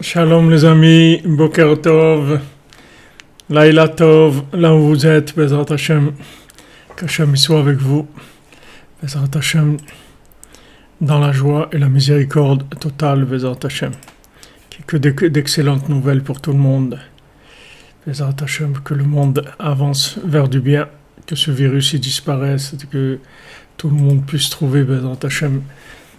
Shalom les amis, Boker Tov, Laila Tov, là où vous êtes, Bezrat Hashem, qu'Hashem soit avec vous, Bezrat Hashem, dans la joie et la miséricorde totale, Bezrat Hashem, que d'excellentes nouvelles pour tout le monde, Bezrat Hashem, que le monde avance vers du bien, que ce virus y disparaisse, que tout le monde puisse trouver, Bezrat Hashem,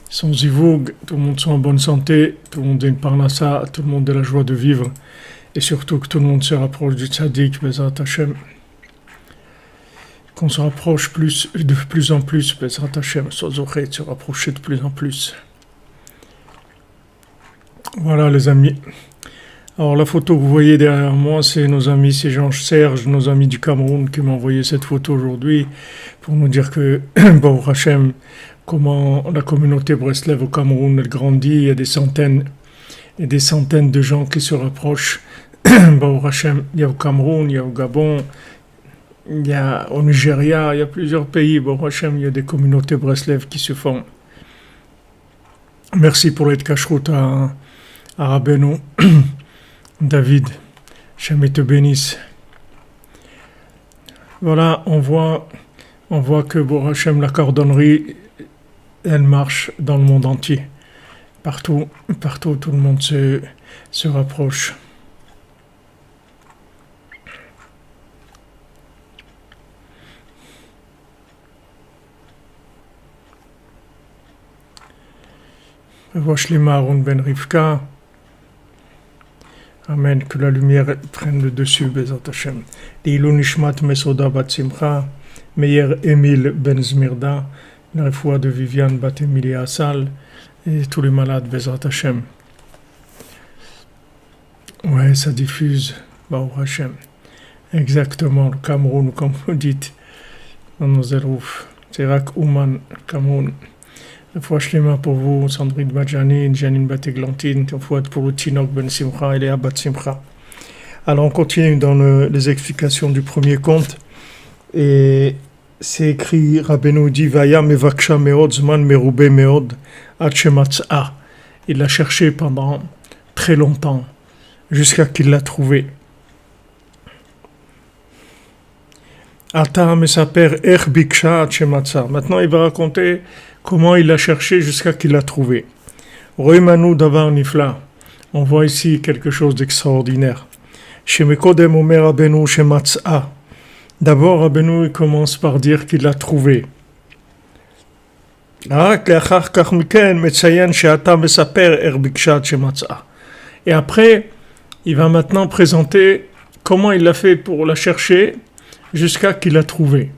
son zivoug, tout le monde soit en bonne santé, tout le monde ait une parnassa, tout le monde ait la joie de vivre, et surtout que tout le monde se rapproche du tzaddik, Bezrat Hashem, qu'on se rapproche de plus en plus, Bezrat Hashem, Sozoché, de se rapprocher de plus en plus. Voilà les amis. Alors la photo que vous voyez derrière moi, c'est nos amis, c'est Jean-Serge, nos amis du Cameroun qui m'ont envoyé cette photo aujourd'hui pour nous dire que, Baruch Hashem, comment la communauté Breslev au Cameroun, elle grandit, il y a des centaines et des centaines de gens qui se rapprochent. Baruch Hashem, il y a au Cameroun, il y a au Gabon, il y a au Nigeria, il y a plusieurs pays, Baruch Hashem, il y a des communautés Breslev qui se font. Merci pour l'aide kashrut à Rabbeinu, David, Hashem te bénisse. Voilà, on voit que Baruch Hashem, la cordonnerie, elle marche dans le monde entier. Partout, tout le monde se rapproche. Washlima Aaron ben Rivka. Amen, que la lumière prenne le dessus, Bezat Hashem. L'ilou nishmat mesoda bat simcha, Meyer Emile ben Zmirda, la refoua de Viviane bat Emilia Assal, et tous les malades, Bezat Hashem. Ouais, ça diffuse, Baruch Hashem. Exactement, le Cameroun, comme vous dites, dans nos éroufs. C'est Rak Ouman, Cameroun. La fois Shlema pour vous, Sandrine Badjani, Janine Bateglantine, la fois pour le Tinok Ben Simcha et Léa Bat Simcha. Alors on continue dans les explications du premier conte. Et c'est écrit, Rabbeinu dit, Vaya mevaksha meod zman merube meod ad shematzah. Il l'a cherché pendant très longtemps, jusqu'à qu'il l'a trouvé. Ata mesaper ech biksha ad shematzah. Maintenant il va raconter comment il l'a cherché jusqu'à qu'il l'a trouvé. Roimanu davar nifla. On voit ici quelque chose d'extraordinaire. Shemekodem omer Rabbeinu shematzah. D'abord, Rabbeinu commence par dire qu'il l'a trouvé. Et après, il va maintenant présenter comment il l'a fait pour la chercher jusqu'à qu'il l'a trouvé.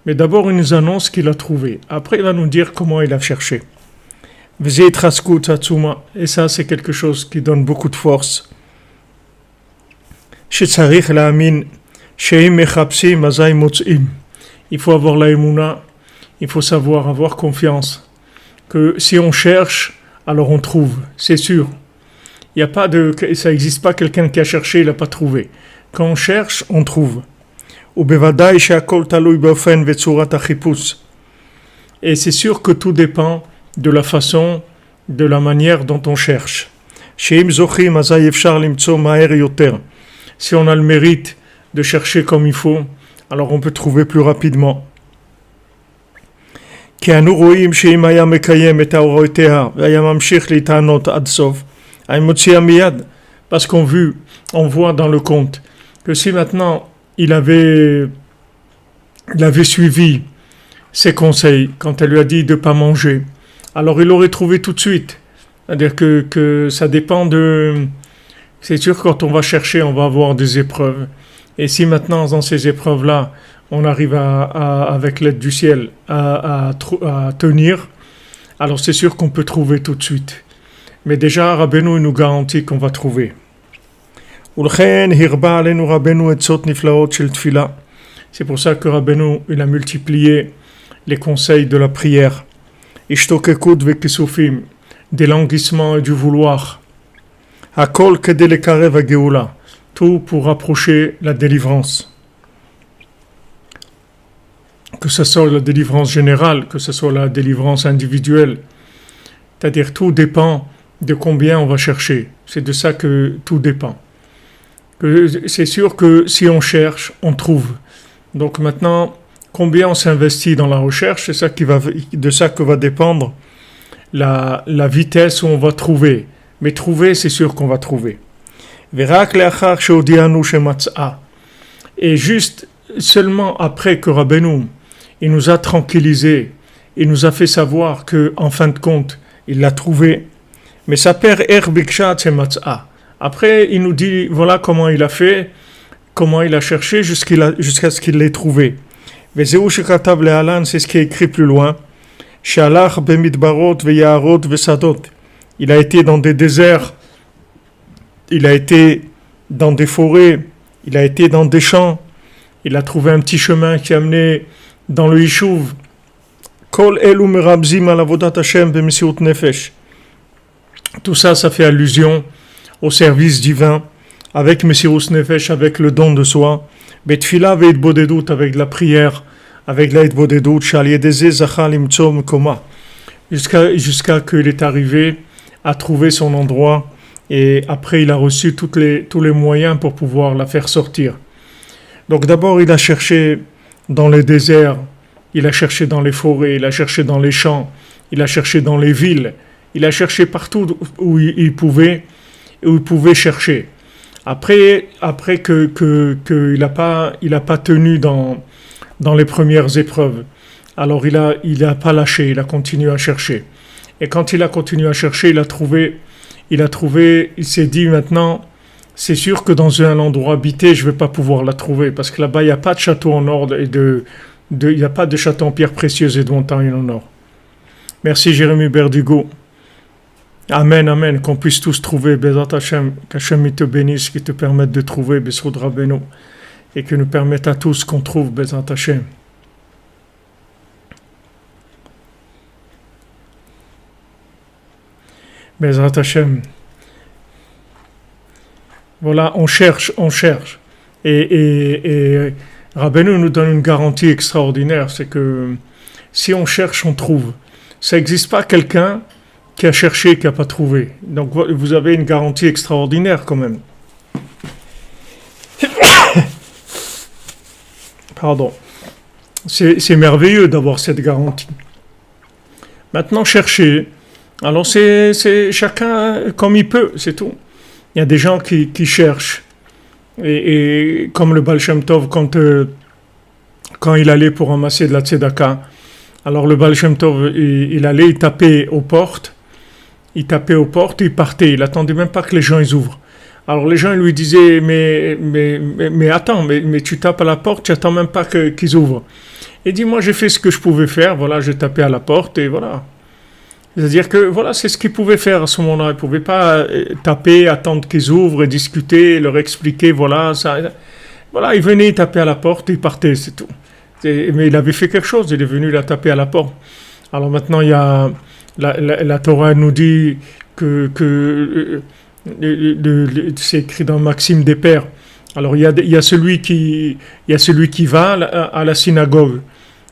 Mais d'abord, il nous annonce qu'il a trouvé. Après, il va nous dire comment il a cherché. Et ça, c'est quelque chose qui donne beaucoup de force. Il faut avoir la émouna, il faut savoir avoir confiance que si on cherche, alors on trouve, c'est sûr. Il y a pas ça n'existe pas quelqu'un qui a cherché, il n'a pas trouvé. Quand on cherche, on trouve. Et c'est sûr que tout dépend de la façon, de la manière dont on cherche. Si on a le mérite de chercher comme il faut, alors on peut trouver plus rapidement. Parce on voit dans le conte que si maintenant il avait suivi ses conseils quand elle lui a dit de ne pas manger, alors il aurait trouvé tout de suite. C'est-à-dire que ça dépend de... C'est sûr, quand on va chercher, on va avoir des épreuves. Et si maintenant, dans ces épreuves-là, on arrive avec l'aide du ciel à tenir, alors c'est sûr qu'on peut trouver tout de suite. Mais déjà, Rabbeinu nous garantit qu'on va trouver. C'est pour ça que Rabbeinu il a multiplié les conseils de la prière. Des languissements et du vouloir. Hakol kedé le karev hageoula. Tout pour rapprocher la délivrance. que ce soit la délivrance générale, que ce soit la délivrance individuelle. C'est-à-dire tout dépend de combien on va chercher. C'est de ça que tout dépend. C'est sûr que si on cherche, on trouve. Donc maintenant, combien on s'investit dans la recherche, c'est de ça que va dépendre la vitesse où on va trouver. Mais trouver, c'est sûr qu'on va trouver. Et juste seulement après que Rabbeinu, il nous a tranquillisés, il nous a fait savoir que en fin de compte, il l'a trouvé. Mais sa père Erbiksha Tzematza. Après, il nous dit voilà comment il a fait, comment il a cherché jusqu'à ce qu'il l'ait trouvé. Vezeu shekatav le'alan, c'est ce qui est écrit plus loin. Shalach bemidbarot ve'yaharot ve'sadot. Il a été dans des déserts, il a été dans des forêts, il a été dans des champs. Il a trouvé un petit chemin qui amenait dans le Yishuv. Kol elu merabzim al avodat Hashem b'mesirut nefesh. Tout ça, ça fait allusion au service divin, avec Mesirut Nefesh, avec le don de soi, Betfila ve'itbodedut, avec la prière, avec la itbodedut, shal yedeze zachal imtzom koma, jusqu'à qu'il est arrivé à trouver son endroit, et après il a reçu tous les moyens pour pouvoir la faire sortir. Donc d'abord il a cherché dans les déserts, il a cherché dans les forêts, il a cherché dans les champs, il a cherché dans les villes, il a cherché partout où il pouvait chercher. Après que il a pas tenu dans les premières épreuves. Alors il a pas lâché, il a continué à chercher. Et quand il a continué à chercher, il a trouvé, il s'est dit maintenant, c'est sûr que dans un endroit habité, je vais pas pouvoir la trouver parce que là-bas il y a pas de château en or il y a pas de château en pierre précieuse et de montagne en or. Merci Jérémy Berdugo. Amen, amen, qu'on puisse tous trouver, Bezat Hashem, qu'Hashem te bénisse, qu'il te permette de trouver, Besroud Rabbeinu, et que nous permette à tous qu'on trouve, Bezat Hashem. Bezat Hashem. Voilà, on cherche. Et Rabbeinu nous donne une garantie extraordinaire, c'est que si on cherche, on trouve. Ça n'existe pas quelqu'un qui a cherché, qui n'a pas trouvé. Donc vous avez une garantie extraordinaire quand même. Pardon. C'est merveilleux d'avoir cette garantie. Maintenant, chercher. Alors c'est chacun comme il peut, c'est tout. Il y a des gens qui cherchent. Et comme le Baal Shem Tov, quand il allait pour ramasser de la tzedaka, alors le Baal Shem Tov, il allait, il tapait aux portes, il partait, il attendait même pas que les gens ils ouvrent. Alors les gens ils lui disaient mais attends, mais tu tapes à la porte, tu attends même pas qu'ils ouvrent. Il dit moi j'ai fait ce que je pouvais faire, voilà, j'ai tapé à la porte et voilà. C'est-à-dire que voilà, c'est ce qu'il pouvait faire à ce moment-là. Il pouvait pas taper, attendre qu'ils ouvrent et discuter, leur expliquer, voilà, ça. Voilà, il venait taper à la porte, il partait, c'est tout. Mais il avait fait quelque chose, il est venu la taper à la porte. Alors maintenant, il y a la Torah nous dit que c'est écrit dans Maxime des Pères. Alors il y a celui qui va à la synagogue.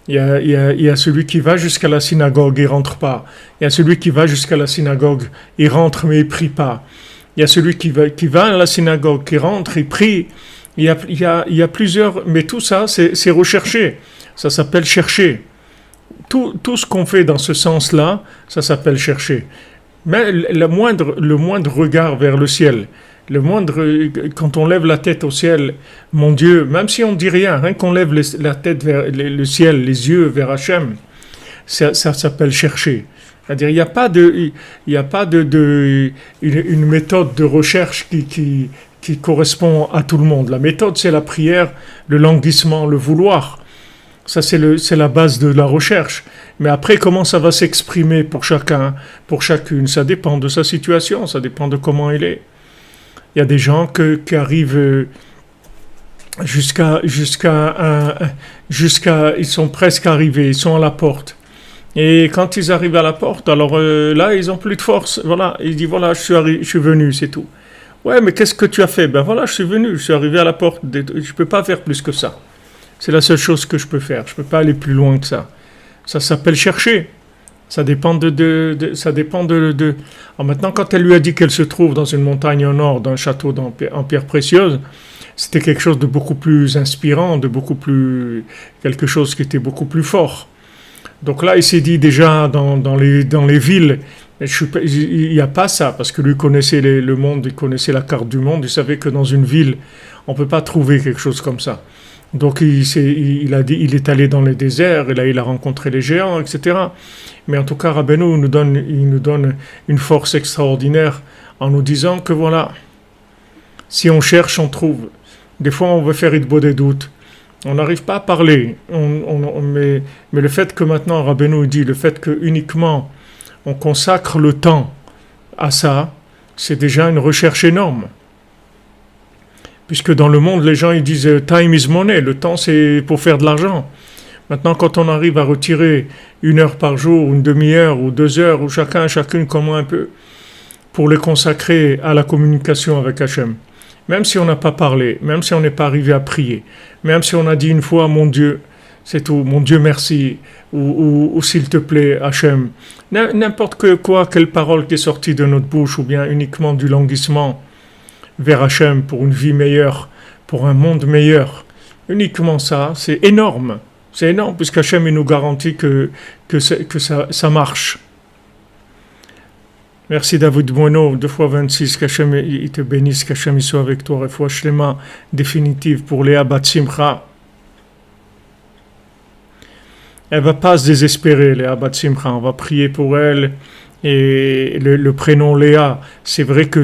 Il y a celui qui va jusqu'à la synagogue et rentre pas. Il y a celui qui va jusqu'à la synagogue et rentre mais il prie pas. Il y a celui qui va à la synagogue, qui rentre, il prie. Il y a plusieurs, mais tout ça c'est recherché. Ça s'appelle chercher. Tout ce qu'on fait dans ce sens-là, ça s'appelle chercher. Mais le moindre regard vers le ciel, quand on lève la tête au ciel, mon Dieu, même si on dit rien qu'on lève la tête vers le ciel, les yeux vers Hachem, ça s'appelle chercher. C'est-à-dire, il n'y a pas une méthode de recherche qui correspond à tout le monde. La méthode, c'est la prière, le languissement, le vouloir. Ça, c'est la base de la recherche. Mais après, comment ça va s'exprimer pour chacun, pour chacune, ça dépend de sa situation, ça dépend de comment il est. Il y a des gens qui arrivent jusqu'à ils sont presque arrivés, ils sont à la porte. Et quand ils arrivent à la porte, alors là, ils ont plus de force. Voilà, ils disent voilà, je suis venu, c'est tout. Ouais, mais qu'est-ce que tu as fait? Ben voilà, je suis venu, je suis arrivé à la porte. Je peux pas faire plus que ça. C'est la seule chose que je peux faire. Je ne peux pas aller plus loin que ça. Ça s'appelle chercher. Ça dépend ça dépend de. Alors maintenant, quand elle lui a dit qu'elle se trouve dans une montagne au nord d'un château en pierre précieuse, c'était quelque chose de beaucoup plus inspirant, quelque chose qui était beaucoup plus fort. Donc là, il s'est dit déjà dans les villes, il n'y a pas ça, parce que lui connaissait le monde, il connaissait la carte du monde, il savait que dans une ville, on ne peut pas trouver quelque chose comme ça. Donc il est allé dans les déserts, et là il a rencontré les géants, etc. Mais en tout cas, Rabbeinu il nous donne une force extraordinaire en nous disant que voilà, si on cherche, on trouve. Des fois, on veut faire des doutes. On n'arrive pas à parler. Mais le fait que maintenant, Rabbeinu dit, le fait que uniquement on consacre le temps à ça, c'est déjà une recherche énorme. Puisque dans le monde, les gens ils disent time is money, le temps c'est pour faire de l'argent. Maintenant, quand on arrive à retirer 1 heure par jour, une demi-heure ou 2 heures, ou chacune comment un peu, pour les consacrer à la communication avec Hachem, même si on n'a pas parlé, même si on n'est pas arrivé à prier, même si on a dit une fois mon Dieu, c'est tout, mon Dieu merci, ou s'il te plaît Hachem, n'importe quoi, quelle parole qui est sortie de notre bouche, ou bien uniquement du languissement vers Hachem pour une vie meilleure, pour un monde meilleur, uniquement ça, c'est énorme. C'est énorme, puisqu'Hachem nous garantit que ça marche. Merci David Bueno, 2 fois 26, qu'Hachem il te bénisse, qu'Hachem il soit avec toi, refoua shlema définitive pour Léa Bat Simcha. Elle ne va pas se désespérer, Léa Bat Simcha, on va prier pour elle. Et le prénom Léa, c'est vrai que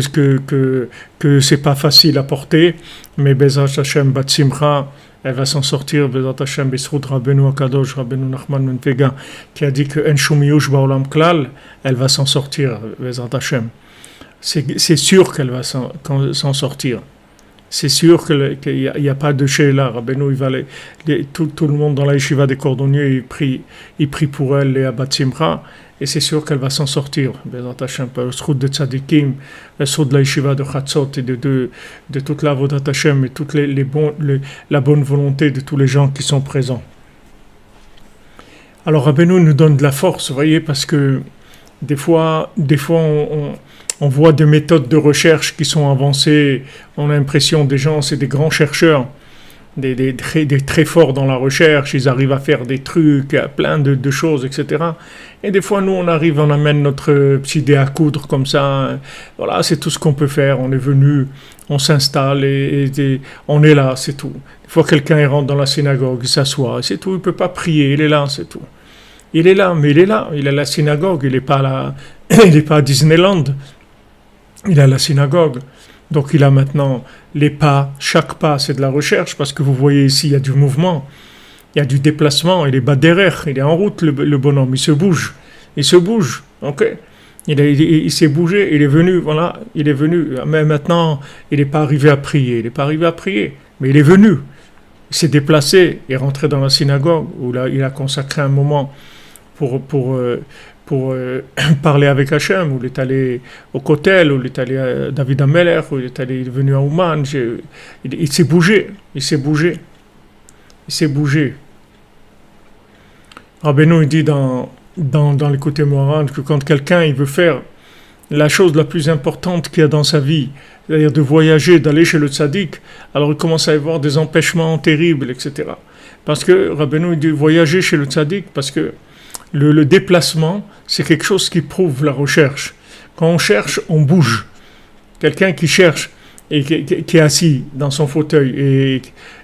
c'est pas facile à porter, mais Bezrat Hashem Bat Simcha, elle va s'en sortir. Bezrat Hashem Besrout Rabbeinu Akadosh, Rabbeinu Nachman Ben Pega, qui a dit que En Shum Yush Ba'olam Klal, elle va s'en sortir, Bezrat Hashem. C'est sûr qu'elle va s'en sortir. C'est sûr qu'il n'y a pas de Sheila. Rabbeinu, tout le monde dans la yeshiva des cordonniers, il prie pour elle, Léa Bat Simcha. Et c'est sûr qu'elle va s'en sortir. Bezrat Hashem, le srout de Tzadikim, le srout de la yeshiva de Chatzot et de toute la Avodat Hashem et toute la bonne volonté de tous les gens qui sont présents. Alors Rabbeinu nous donne de la force, vous voyez, parce que des fois on voit des méthodes de recherche qui sont avancées. On a l'impression des gens, c'est des grands chercheurs. Des très forts dans la recherche, ils arrivent à faire des trucs, plein de choses, etc. Et des fois, nous, on amène notre petit dé à coudre comme ça. Voilà, c'est tout ce qu'on peut faire. On est venu, on s'installe et on est là, c'est tout. Des fois, quelqu'un rentre dans la synagogue, il s'assoit, c'est tout. Il ne peut pas prier, il est là, c'est tout. Il est là, mais il est là. Il est à la synagogue, il n'est pas à Disneyland. Il est à la synagogue. Donc il a maintenant les pas, chaque pas c'est de la recherche, parce que vous voyez ici il y a du mouvement, il y a du déplacement, il est bas derrière, il est en route le bonhomme, il se bouge, ok, il s'est bougé, il est venu, voilà, il est venu, mais maintenant il n'est pas arrivé à prier, mais il est venu, il s'est déplacé, il est rentré dans la synagogue, où là il a consacré un moment pour parler avec Hachem, où il est allé au Kotel, où il est allé à David Ameller, où il est venu à Ouman. Il s'est bougé. Rabbeinu il dit dans l'écouté Moharan que quand quelqu'un il veut faire la chose la plus importante qu'il y a dans sa vie, c'est-à-dire de voyager, d'aller chez le tzaddik, alors il commence à y avoir des empêchements terribles, etc. Parce que Rabbeinu il dit voyager chez le tzaddik, parce que le déplacement, c'est quelque chose qui prouve la recherche. Quand on cherche, on bouge. Quelqu'un qui cherche et qui est assis dans son fauteuil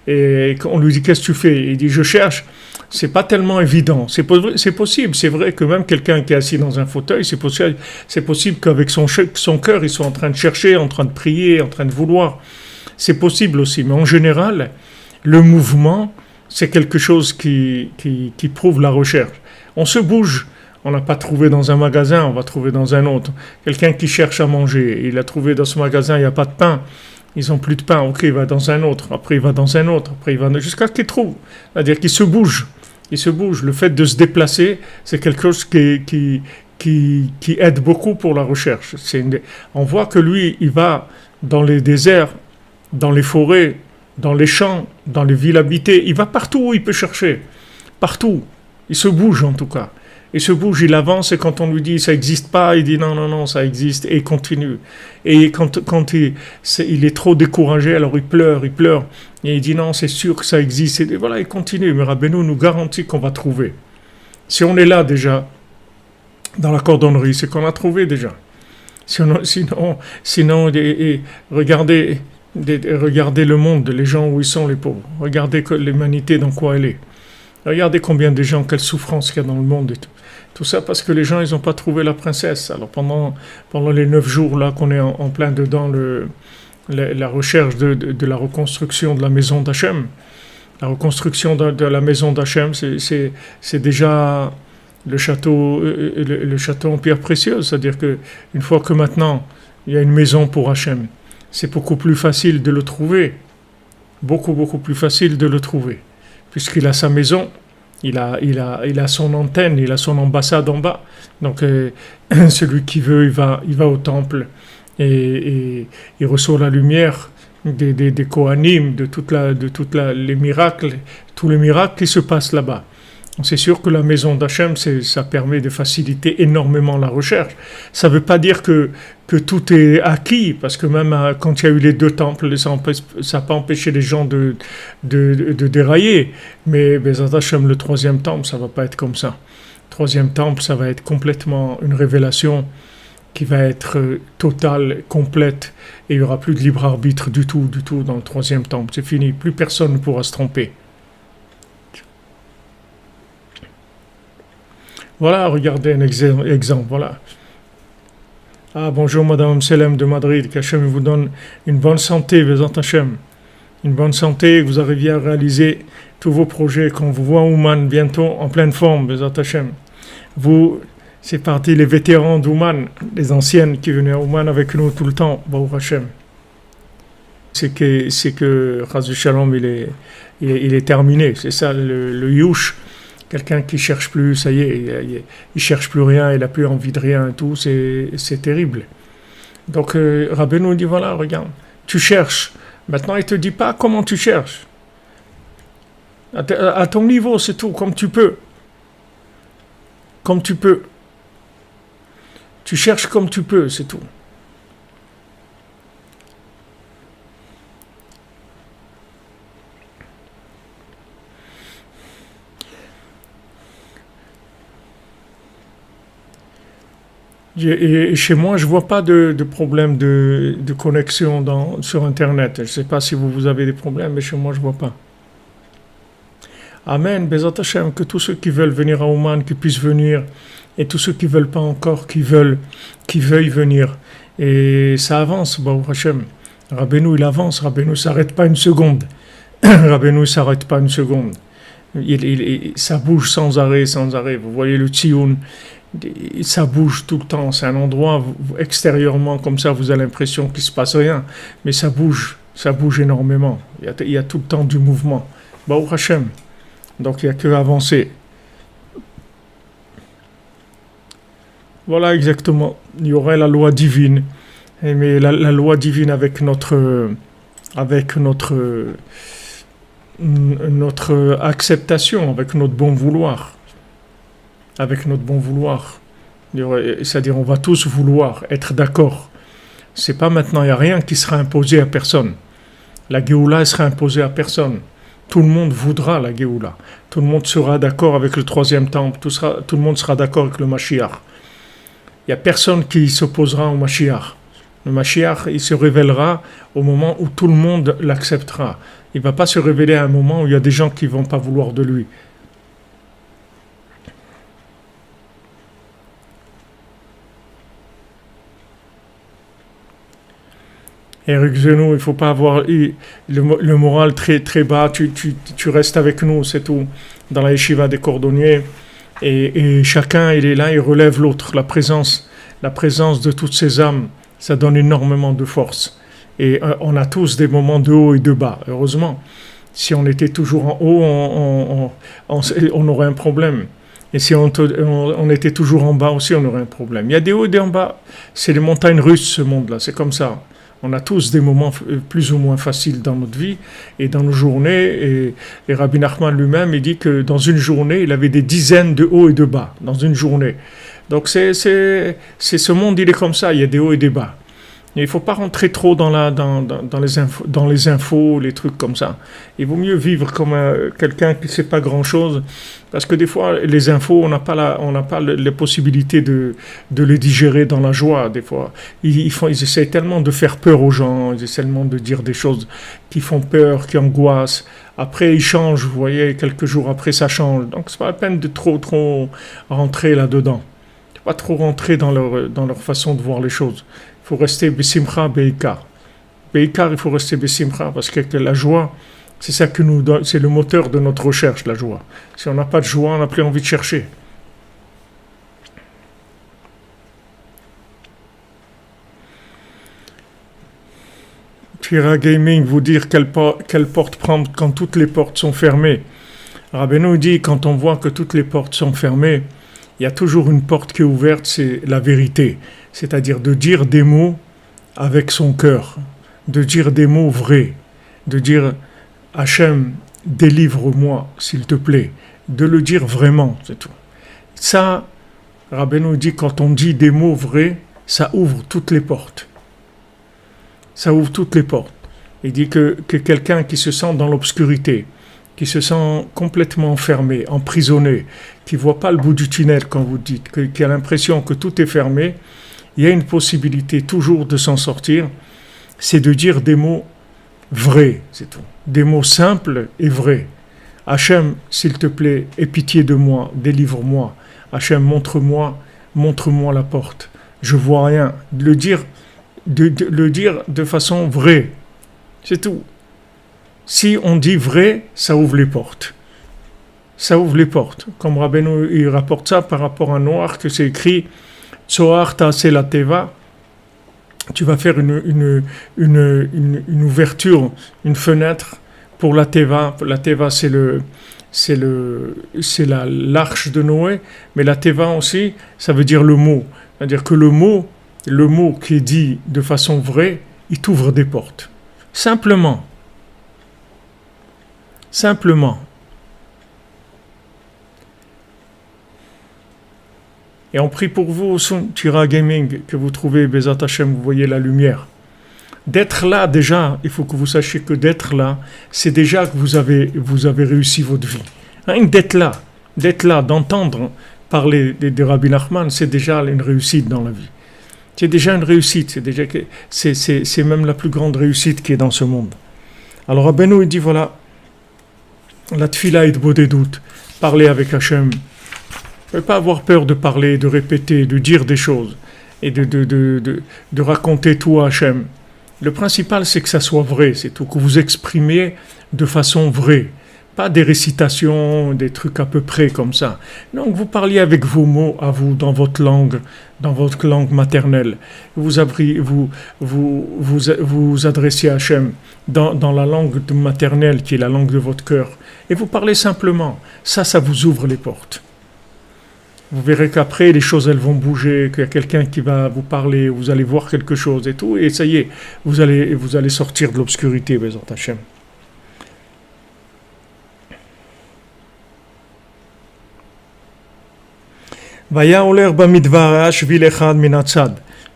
et on lui dit qu'est-ce que tu fais, il dit je cherche. C'est pas tellement évident. C'est possible. C'est vrai que même quelqu'un qui est assis dans un fauteuil, c'est possible qu'avec son cœur, il soit en train de chercher, en train de prier, en train de vouloir. C'est possible aussi. Mais en général, le mouvement, c'est quelque chose qui prouve la recherche. On se bouge, on n'a pas trouvé dans un magasin, on va trouver dans un autre. Quelqu'un qui cherche à manger, il a trouvé dans ce magasin, il n'y a pas de pain, ils n'ont plus de pain, ok, il va dans un autre, après il va dans un autre, après il va jusqu'à ce qu'il trouve. C'est-à-dire qu'il se bouge, Le fait de se déplacer, c'est quelque chose qui aide beaucoup pour la recherche. On voit que lui, il va dans les déserts, dans les forêts, dans les champs, dans les villes habitées. Il va partout où il peut chercher. Partout. Il se bouge en tout cas. Il se bouge, il avance et quand on lui dit ça n'existe pas, il dit non, non, non, ça existe et il continue. Et quand il est trop découragé, alors il pleure et il dit non, c'est sûr que ça existe. Et voilà, il continue. Mais Rabbeinu nous garantit qu'on va trouver. Si on est là déjà, dans la cordonnerie, c'est qu'on a trouvé déjà. Sinon regardez le monde, les gens où ils sont, les pauvres. Regardez l'humanité dans quoi elle est. Regardez combien de gens, quelle souffrance qu'il y a dans le monde et tout. Tout ça parce que les gens, ils n'ont pas trouvé la princesse. Alors pendant les 9 jours là qu'on est en plein dedans la recherche de la reconstruction de la maison d'Hachem, la reconstruction de la maison d'Hachem, c'est déjà le château en pierre précieuse. C'est-à-dire que une fois que maintenant il y a une maison pour Hachem, c'est beaucoup plus facile de le trouver, beaucoup plus facile de le trouver, puisqu'il a sa maison. Il a son antenne, il a son ambassade en bas. Donc, celui qui veut, il va au temple et il reçoit la lumière des Kohanim, de les miracles, tous les miracles qui se passent là-bas. C'est sûr que la maison d'Hachem, ça permet de faciliter énormément la recherche. Ça ne veut pas dire que tout est acquis, parce que même quand il y a eu les 2 temples, ça n'a pas empêché les gens de dérailler. Mais Bezat Hachem, le 3e temple, ça ne va pas être comme ça. Le 3e temple, ça va être complètement une révélation qui va être totale, complète, et il n'y aura plus de libre arbitre du tout dans le 3e temple. C'est fini, plus personne ne pourra se tromper. Voilà, regardez un exemple, voilà. Ah, bonjour Madame Selem de Madrid, qu'Hachem vous donne une bonne santé, Bezat Hachem. Une bonne santé, que vous arriviez à réaliser tous vos projets, qu'on vous voit Ouman bientôt en pleine forme, Bezat Hachem. Vous, c'est parti les vétérans d'Ouman, les anciennes qui venaient à Ouman avec nous tout le temps, Baruch Hachem. C'est que Chas Shalom, il est terminé, c'est ça le Yush. Quelqu'un qui cherche plus, ça y est, il cherche plus rien, il n'a plus envie de rien et tout, c'est terrible. Donc Rabbeinu dit voilà, regarde, tu cherches. Maintenant, il te dit pas comment tu cherches. À ton niveau, c'est tout, comme tu peux. Comme tu peux. Tu cherches comme tu peux, c'est tout. Et chez moi, je ne vois pas de problème de connexion sur Internet. Je ne sais pas si vous avez des problèmes, mais chez moi, je ne vois pas. Amen, Bezat Hachem, que tous ceux qui veulent venir à Ouman, qui puissent venir, et tous ceux qui ne veulent pas encore, qui veuillent venir. Et ça avance, Baruch Hachem. Rabbeinu, il avance, Rabbeinu ne s'arrête pas une seconde. Rabbeinu ne s'arrête pas une seconde. Ça bouge sans arrêt. Vous voyez le Tsioun, ça bouge tout le temps. C'est un endroit extérieurement comme ça, vous avez l'impression qu'il ne se passe rien, mais ça bouge énormément. Il y a tout le temps du mouvement. Baruch Hashem. Donc il n'y a que avancer. Voilà exactement. Il y aurait la loi divine, mais la loi divine avec notre acceptation, avec notre bon vouloir. C'est-à-dire on va tous vouloir être d'accord. C'est pas maintenant, il n'y a rien qui sera imposé à personne. La Géoula sera imposée à personne. Tout le monde voudra la Géoula. Tout le monde sera d'accord avec le 3e temple. Tout le monde sera d'accord avec le Mashiach. Il n'y a personne qui s'opposera au Mashiach. Le Mashiach, il se révélera au moment où tout le monde l'acceptera. Il ne va pas se révéler à un moment où il y a des gens qui ne vont pas vouloir de lui. Eric Zenou, il ne faut pas avoir le moral très, très bas. Tu restes avec nous, c'est tout. Dans la yeshiva des cordonniers. Et chacun, il est là, il relève l'autre. La présence de toutes ces âmes, ça donne énormément de force. Et on a tous des moments de haut et de bas, heureusement. Si on était toujours en haut, on aurait un problème. Et si on était toujours en bas aussi, on aurait un problème. Il y a des hauts et des en bas. C'est les montagnes russes, ce monde-là. C'est comme ça. On a tous des moments plus ou moins faciles dans notre vie et dans nos journées. Et Rabbi Nachman lui-même, il dit que dans une journée, il avait des dizaines de hauts et de bas, dans une journée. Donc ce monde, il est comme ça, il y a des hauts et des bas. Et il ne faut pas rentrer trop dans les infos, les trucs comme ça. Il vaut mieux vivre comme quelqu'un qui ne sait pas grand-chose, parce que des fois, les infos, on n'a pas les possibilités de les digérer dans la joie. Des fois, ils essaient tellement de faire peur aux gens, ils essaient tellement de dire des choses qui font peur, qui angoissent. Après, ils changent, vous voyez, quelques jours après, ça change. Donc, c'est pas la peine de trop rentrer là-dedans. Pas trop rentrer dans leur façon de voir les choses. Il faut rester besimcha beikar. Beikar, il faut rester besimcha parce que la joie, c'est ça que nous donne, c'est le moteur de notre recherche, la joie. Si on n'a pas de joie, on n'a plus envie de chercher. Tira Gaming vous dire quelle porte prendre quand toutes les portes sont fermées. Rabbeinu dit quand on voit que toutes les portes sont fermées, il y a toujours une porte qui est ouverte, c'est la vérité. C'est-à-dire de dire des mots avec son cœur, de dire des mots vrais, de dire Hachem, délivre-moi, s'il te plaît, de le dire vraiment, c'est tout. Ça, Rabbeinu dit, quand on dit des mots vrais, ça ouvre toutes les portes. Ça ouvre toutes les portes. Il dit que quelqu'un qui se sent dans l'obscurité, qui se sent complètement enfermé, emprisonné, qui ne voit pas le bout du tunnel, quand vous dites, qui a l'impression que tout est fermé, il y a une possibilité toujours de s'en sortir, c'est de dire des mots vrais, c'est tout. Des mots simples et vrais. Hachem, s'il te plaît, aie pitié de moi, délivre-moi. Hachem, montre-moi la porte. Je vois rien. Le dire de façon vraie. C'est tout. Si on dit vrai, ça ouvre les portes. Ça ouvre les portes. Comme Rabbeinu, il rapporte ça par rapport à Noach, que c'est écrit Tzohar ta'aseh la teva. Tu vas faire une ouverture, une fenêtre pour la teva. La teva, c'est l'arche de Noé, mais la teva aussi, ça veut dire le mot. C'est-à-dire que le mot qui est dit de façon vraie, il t'ouvre des portes. Simplement. Et on prie pour vous, Tira Gaming, que vous trouvez Bezat Hashem, vous voyez la lumière. D'être là déjà, il faut que vous sachiez que d'être là, c'est déjà que vous avez réussi votre vie. Rien que d'être là, d'entendre parler de Rabbi Nachman, c'est déjà une réussite dans la vie. C'est déjà une réussite, c'est même la plus grande réussite qui est dans ce monde. Alors Rabbeinu il dit voilà, la tfila est de beau des doutes, parler avec Hachem. Ne pas avoir peur de parler, de répéter, de dire des choses et de raconter tout à Hachem. Le principal, c'est que ça soit vrai, c'est tout, que vous exprimiez de façon vraie. Pas des récitations, des trucs à peu près comme ça. Non, vous parliez avec vos mots à vous, dans votre langue maternelle. Vous adressiez à Hachem dans la langue maternelle qui est la langue de votre cœur. Et vous parlez simplement. Ça vous ouvre les portes. Vous verrez qu'après, les choses, elles vont bouger, qu'il y a quelqu'un qui va vous parler, vous allez voir quelque chose et tout, et ça y est, vous allez sortir de l'obscurité, Bezat Hashem.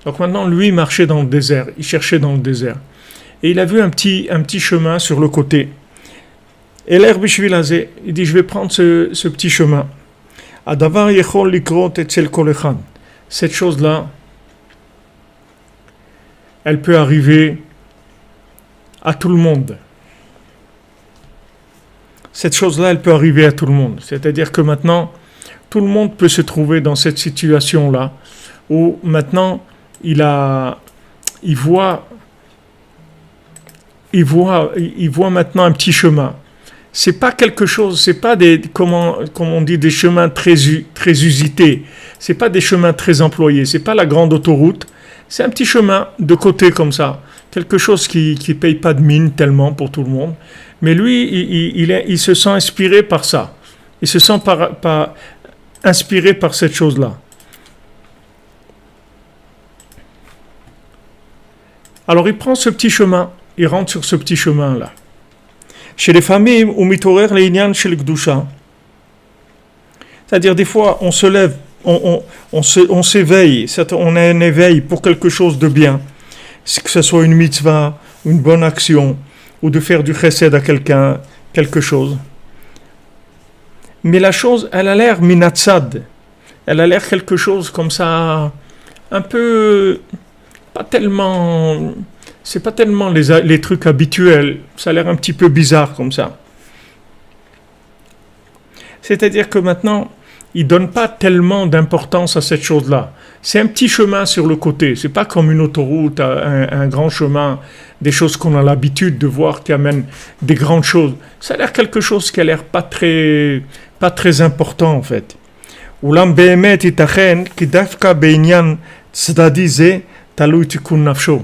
Donc maintenant, lui marchait dans le désert, il cherchait dans le désert. Et il a vu un petit chemin sur le côté. Et l'herbe Bishvilazé, il dit, je vais prendre ce petit chemin. Cette chose-là, elle peut arriver à tout le monde. Cette chose-là, elle peut arriver à tout le monde. C'est-à-dire que maintenant, tout le monde peut se trouver dans cette situation-là, où maintenant, il voit maintenant un petit chemin. C'est pas quelque chose, c'est pas comme on dit, des chemins très usités. C'est pas des chemins très employés. C'est pas la grande autoroute. C'est un petit chemin de côté comme ça. Quelque chose qui paye pas de mine tellement pour tout le monde. Mais lui, il se sent inspiré par ça. Il se sent inspiré par cette chose-là. Alors il prend ce petit chemin, il rentre sur ce petit chemin-là. Chez les familles, ou mitorer les inyan chez le gdusha. C'est-à-dire des fois on se lève, on s'éveille, on a un éveil pour quelque chose de bien, que ce soit une mitzvah, une bonne action, ou de faire du chesed à quelqu'un, quelque chose. Mais la chose, elle a l'air minatsad, elle a l'air quelque chose comme ça, un peu, pas tellement, c'est pas tellement les trucs habituels, ça a l'air un petit peu bizarre comme ça. C'est-à-dire que maintenant, il ne donne pas tellement d'importance à cette chose-là. C'est un petit chemin sur le côté, c'est pas comme une autoroute, un grand chemin, des choses qu'on a l'habitude de voir qui amènent des grandes choses. Ça a l'air quelque chose qui a l'air pas très important en fait. Oulam behemet itachen ki dafka beinyan tzadadi ze talui tikun nafsho.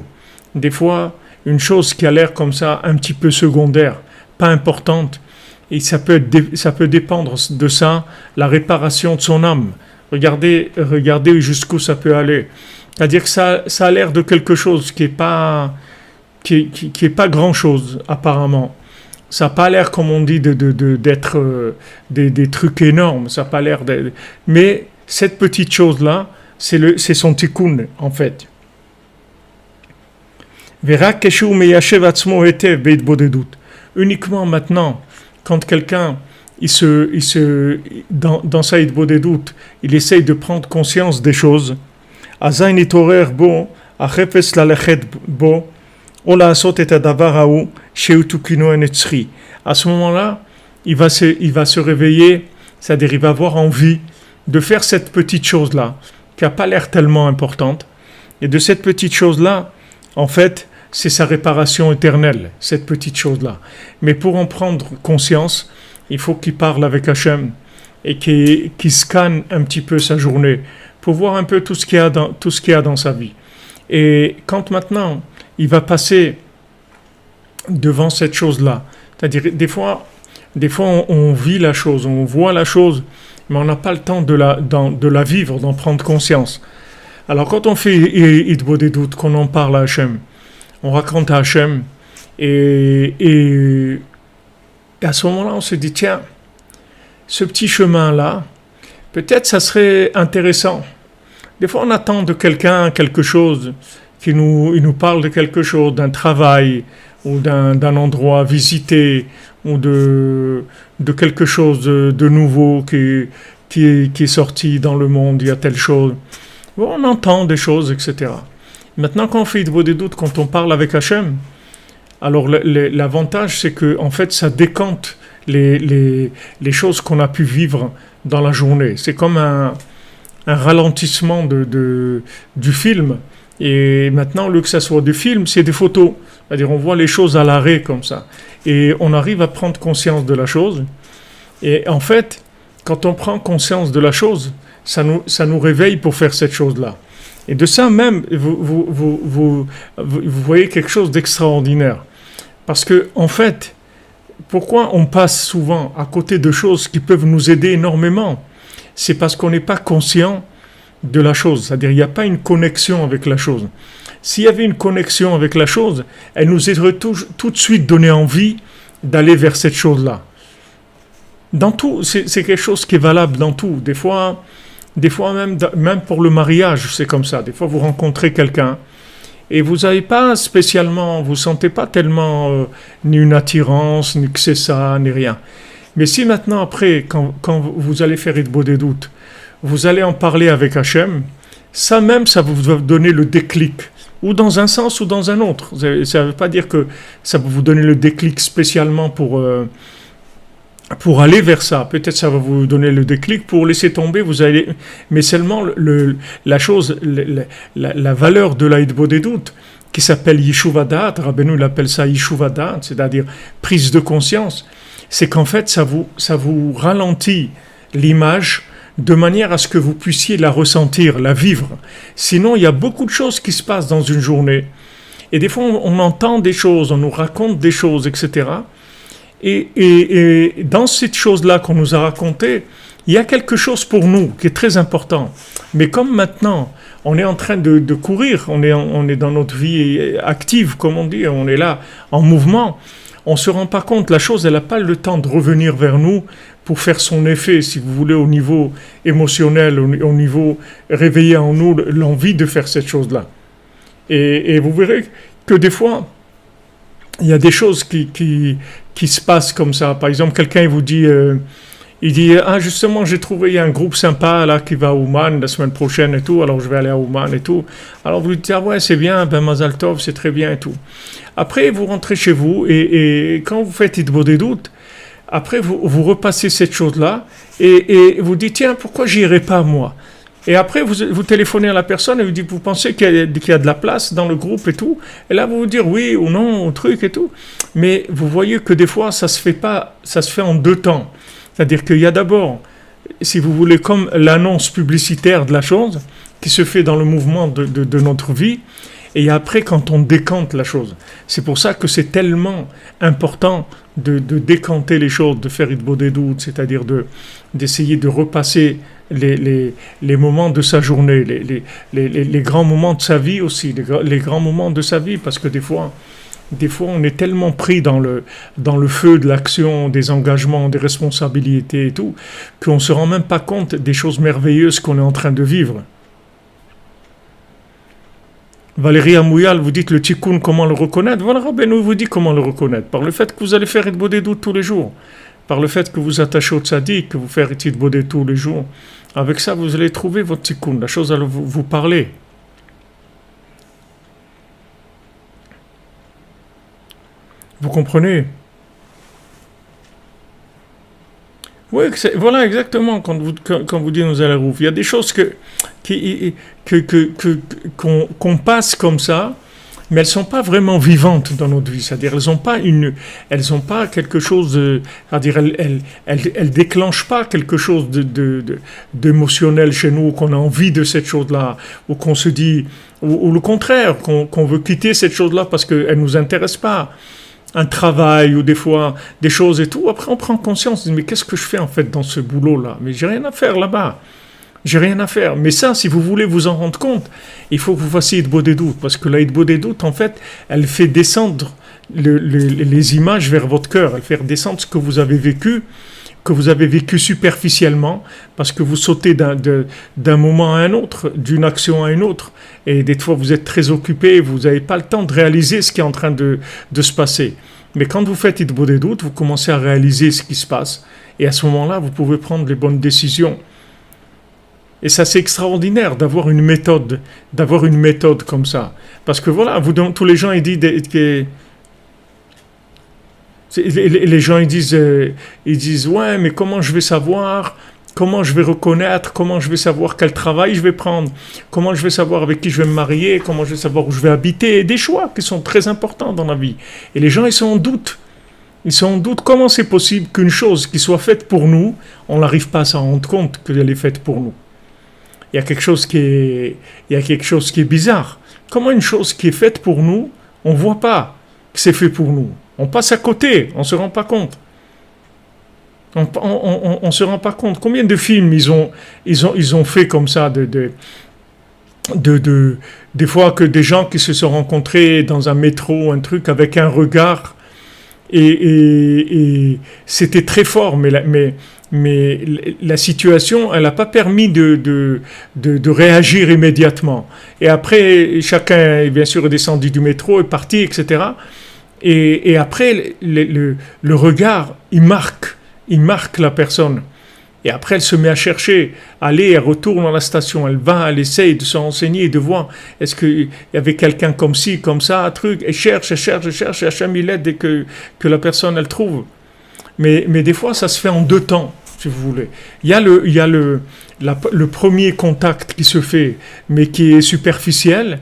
Des fois, une chose qui a l'air comme ça, un petit peu secondaire, pas importante, et ça peut dépendre de ça, la réparation de son âme. Regardez jusqu'où ça peut aller. C'est-à-dire que ça a l'air de quelque chose qui est pas grand-chose, apparemment. Ça n'a pas l'air, comme on dit, d'être des trucs énormes. Ça n'a pas l'air mais cette petite chose-là, c'est son tikkun, en fait. Uniquement maintenant, quand quelqu'un, dans sa hitbodedut, il essaye de prendre conscience des choses, à ce moment-là, il va se réveiller, c'est-à-dire il va avoir envie de faire cette petite chose-là, qui n'a pas l'air tellement importante. Et de cette petite chose-là, en fait, c'est sa réparation éternelle, cette petite chose-là. Mais pour en prendre conscience, il faut qu'il parle avec Hachem et qu'il scanne un petit peu sa journée pour voir un peu tout ce qu'il y a dans sa vie. Et quand maintenant, il va passer devant cette chose-là, c'est-à-dire des fois on vit la chose, on voit la chose, mais on n'a pas le temps de la vivre, d'en prendre conscience. Alors quand on fait hitbodedut, qu'on en parle à Hachem, on raconte à Hachem, et à ce moment-là, on se dit, tiens, ce petit chemin-là, peut-être ça serait intéressant. Des fois, on attend de quelqu'un quelque chose, il nous parle de quelque chose, d'un travail, ou d'un endroit visité, ou de quelque chose de nouveau qui est sorti dans le monde, il y a telle chose. Bon, on entend des choses, etc. Maintenant, quand on fait hitbodedut, quand on parle avec Hachem, alors l'avantage, c'est que en fait, ça décante les choses qu'on a pu vivre dans la journée. C'est comme un ralentissement du film. Et maintenant, au lieu que ça soit du film, c'est des photos. C'est-à-dire, on voit les choses à l'arrêt comme ça. Et on arrive à prendre conscience de la chose. Et en fait, quand on prend conscience de la chose, ça nous réveille pour faire cette chose-là. Et de ça même, vous voyez quelque chose d'extraordinaire. Parce que, en fait, pourquoi on passe souvent à côté de choses qui peuvent nous aider énormément? C'est parce qu'on n'est pas conscient de la chose. C'est-à-dire, il n'y a pas une connexion avec la chose. S'il y avait une connexion avec la chose, elle nous aurait tout de suite donné envie d'aller vers cette chose-là. Dans tout, c'est quelque chose qui est valable dans tout. Des fois même pour le mariage, c'est comme ça. Des fois, vous rencontrez quelqu'un et vous n'avez pas spécialement, vous sentez pas tellement ni une attirance, ni que c'est ça, ni rien. Mais si maintenant, après, quand vous allez faire hitbodedut, vous allez en parler avec Hachem, ça même, ça vous donner le déclic, ou dans un sens ou dans un autre. Ça ne veut pas dire que ça va vous donner le déclic spécialement pour aller vers ça. Peut-être ça va vous donner le déclic pour laisser tomber, mais seulement la valeur de la hitbodedut, qui s'appelle Yeshuv Da'at, Rabbeinu l'appelle ça Yeshuv Da'at, c'est-à-dire prise de conscience, c'est qu'en fait ça vous ralentit l'image de manière à ce que vous puissiez la ressentir, la vivre. Sinon, il y a beaucoup de choses qui se passent dans une journée. Et des fois, on entend des choses, on nous raconte des choses, etc. Et dans cette chose-là qu'on nous a racontée, il y a quelque chose pour nous qui est très important. Mais comme maintenant, on est en train de courir, on est dans notre vie active, comme on dit, on est là en mouvement, on ne se rend pas compte, la chose, elle n'a pas le temps de revenir vers nous pour faire son effet, si vous voulez, au niveau émotionnel, au niveau réveiller en nous l'envie de faire cette chose-là. Et vous verrez que des fois, il y a des choses qui se passent comme ça. Par exemple, quelqu'un il vous dit, il dit, ah justement, j'ai trouvé il y a un groupe sympa là qui va à Ouman la semaine prochaine et tout, alors je vais aller à Ouman et tout. Alors vous lui dites, ah ouais, c'est bien, ben Mazal Tov, c'est très bien et tout. Après, vous rentrez chez vous et quand vous faites Hitbodedut, après vous repassez cette chose-là et vous dites, tiens, pourquoi j'irai pas moi? Et après, vous téléphonez à la personne et vous dites, vous pensez qu'il y a de la place dans le groupe et tout. Et là, vous vous dites oui ou non, au truc et tout. Mais vous voyez que des fois, ça se fait en deux temps. C'est-à-dire qu'il y a d'abord, si vous voulez, comme l'annonce publicitaire de la chose, qui se fait dans le mouvement de notre vie. Et après, quand on décante la chose. C'est pour ça que c'est tellement important de décanter les choses, de faire Hitbodedut, c'est-à-dire d'essayer de repasser les moments de sa journée, les grands moments de sa vie aussi, les grands moments de sa vie, parce que des fois on est tellement pris dans le feu de l'action, des engagements, des responsabilités et tout, qu'on ne se rend même pas compte des choses merveilleuses qu'on est en train de vivre. Valérie Amouyal, vous dites le tikkun, comment le reconnaître? Voilà, Rabbeinu vous dit comment le reconnaître. Par le fait que vous allez faire Hitbodedut tous les jours. Par le fait que vous attachez au tzaddik, que vous faites Hitbodedut tous les jours. Avec ça, vous allez trouver votre tikkun. La chose, elle va vous parler. Vous comprenez? Oui, voilà exactement quand vous dites nous allons rouvrir. Il y a des choses qu'on passe comme ça, mais elles sont pas vraiment vivantes dans notre vie. C'est-à-dire elles ont pas quelque chose c'est-à-dire elles déclenchent pas quelque chose d'émotionnel chez nous, qu'on a envie de cette chose-là, ou qu'on se dit, ou le contraire, qu'on veut quitter cette chose-là parce qu'elle nous intéresse pas. Un travail ou des fois des choses et tout. Après, on prend conscience, on dit, mais qu'est-ce que je fais en fait dans ce boulot-là? Mais j'ai rien à faire là-bas. J'ai rien à faire. Mais ça, si vous voulez vous en rendre compte, il faut que vous fassiez Hitbodedut. Parce que la Hitbodedut, en fait, elle fait descendre les images vers votre cœur. Elle fait descendre ce que vous avez vécu superficiellement, parce que vous sautez d'un moment à un autre, d'une action à une autre. Et des fois, vous êtes très occupé, vous n'avez pas le temps de réaliser ce qui est en train de se passer. Mais quand vous faites Hitbodedut, vous commencez à réaliser ce qui se passe. Et à ce moment-là, vous pouvez prendre les bonnes décisions. Et ça, c'est extraordinaire d'avoir une méthode comme ça. Parce que voilà, tous les gens, ils disent que... Les gens ils disent ouais, mais comment je vais savoir, comment je vais reconnaître, comment je vais savoir quel travail je vais prendre, comment je vais savoir avec qui je vais me marier, comment je vais savoir où je vais habiter, et des choix qui sont très importants dans la vie. Et les gens ils sont en doute. Comment c'est possible qu'une chose qui soit faite pour nous, on n'arrive pas à s'en rendre compte qu'elle est faite pour nous. Il y a quelque chose qui est bizarre. Comment une chose qui est faite pour nous, on ne voit pas que c'est fait pour nous. On passe à côté, on ne se rend pas compte. On se rend pas compte. Combien de films ils ont fait comme ça, des fois que des gens qui se sont rencontrés dans un métro, un truc, avec un regard, et c'était très fort, mais la situation, elle n'a pas permis de réagir immédiatement. Et après, chacun, bien sûr, est descendu du métro, est parti, etc. Et après, le regard, il marque la personne. Et après, elle se met à chercher, elle retourne dans la station, elle essaye de se renseigner, de voir, est-ce qu'il y avait quelqu'un comme ci, comme ça, un truc, et cherche, et Hachem il aide dès que la personne, elle trouve. Mais des fois, ça se fait en deux temps, si vous voulez. Il y a le premier contact qui se fait, mais qui est superficiel,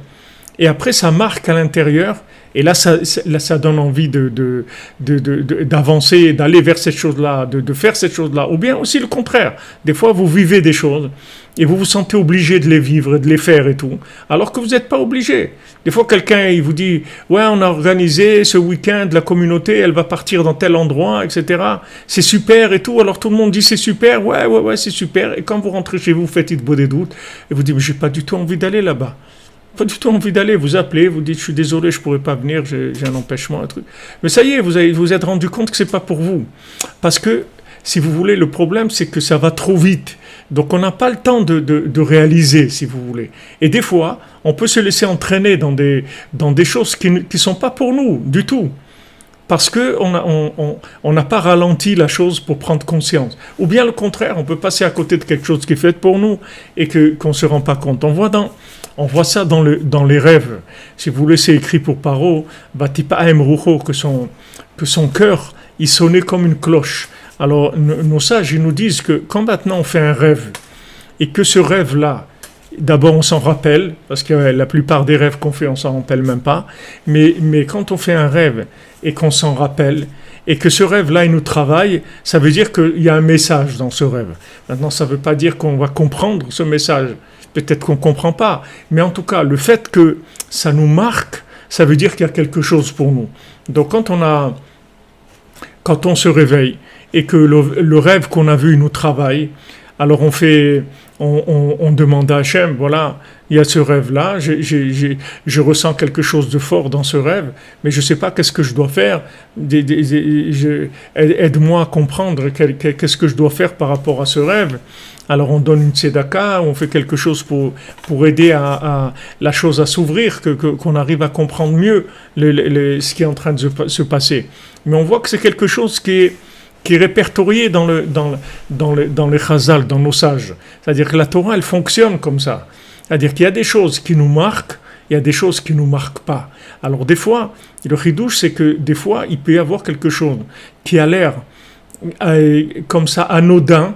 et après, ça marque à l'intérieur. Et là, ça donne envie d'avancer, d'aller vers cette chose-là, de faire cette chose-là. Ou bien aussi le contraire. Des fois, vous vivez des choses et vous vous sentez obligé de les vivre, de les faire et tout, alors que vous n'êtes pas obligé. Des fois, quelqu'un, il vous dit, ouais, on a organisé ce week-end, la communauté, elle va partir dans tel endroit, etc. C'est super et tout. Alors tout le monde dit, c'est super, ouais, c'est super. Et quand vous rentrez chez vous, vous faites Hitbo des doutes, et vous dites, mais j'ai pas du tout envie d'aller là-bas. Pas du tout envie d'aller. Vous appelez, vous dites, je suis désolé, je pourrais pas venir, j'ai un empêchement, un truc. Mais ça y est, vous êtes rendu compte que c'est pas pour vous. Parce que, si vous voulez, le problème, c'est que ça va trop vite. Donc on n'a pas le temps de réaliser, si vous voulez. Et des fois, on peut se laisser entraîner dans des choses qui ne sont pas pour nous, du tout. Parce qu'on n'a pas ralenti la chose pour prendre conscience. Ou bien le contraire, on peut passer à côté de quelque chose qui est fait pour nous et qu'on ne se rend pas compte. On voit ça dans les rêves. Si vous laissez écrit pour Paro, Batipa Emrucho, que son cœur, il sonnait comme une cloche. Alors, nos sages, ils nous disent que quand maintenant on fait un rêve, et que ce rêve-là, d'abord on s'en rappelle, parce que la plupart des rêves qu'on fait, on s'en rappelle même pas, mais quand on fait un rêve, et qu'on s'en rappelle, et que ce rêve-là, il nous travaille, ça veut dire qu'il y a un message dans ce rêve. Maintenant, ça ne veut pas dire qu'on va comprendre ce message, peut-être qu'on ne comprend pas, mais en tout cas, le fait que ça nous marque, ça veut dire qu'il y a quelque chose pour nous. Donc quand on se réveille, et que le rêve qu'on a vu nous travaille, alors on demande à Hachem, voilà, il y a ce rêve-là, je ressens quelque chose de fort dans ce rêve, mais je ne sais pas qu'est-ce que je dois faire, aide-moi à comprendre qu'est-ce que je dois faire par rapport à ce rêve. Alors on donne une tzedaka, on fait quelque chose pour aider à la chose à s'ouvrir, qu'on arrive à comprendre mieux ce qui est en train de se passer. Mais on voit que c'est quelque chose qui est répertorié dans les chazal, dans nos sages. C'est-à-dire que la Torah, elle fonctionne comme ça. C'est-à-dire qu'il y a des choses qui nous marquent, il y a des choses qui ne nous marquent pas. Alors des fois, le chidouche, c'est que des fois, il peut y avoir quelque chose qui a l'air comme ça anodin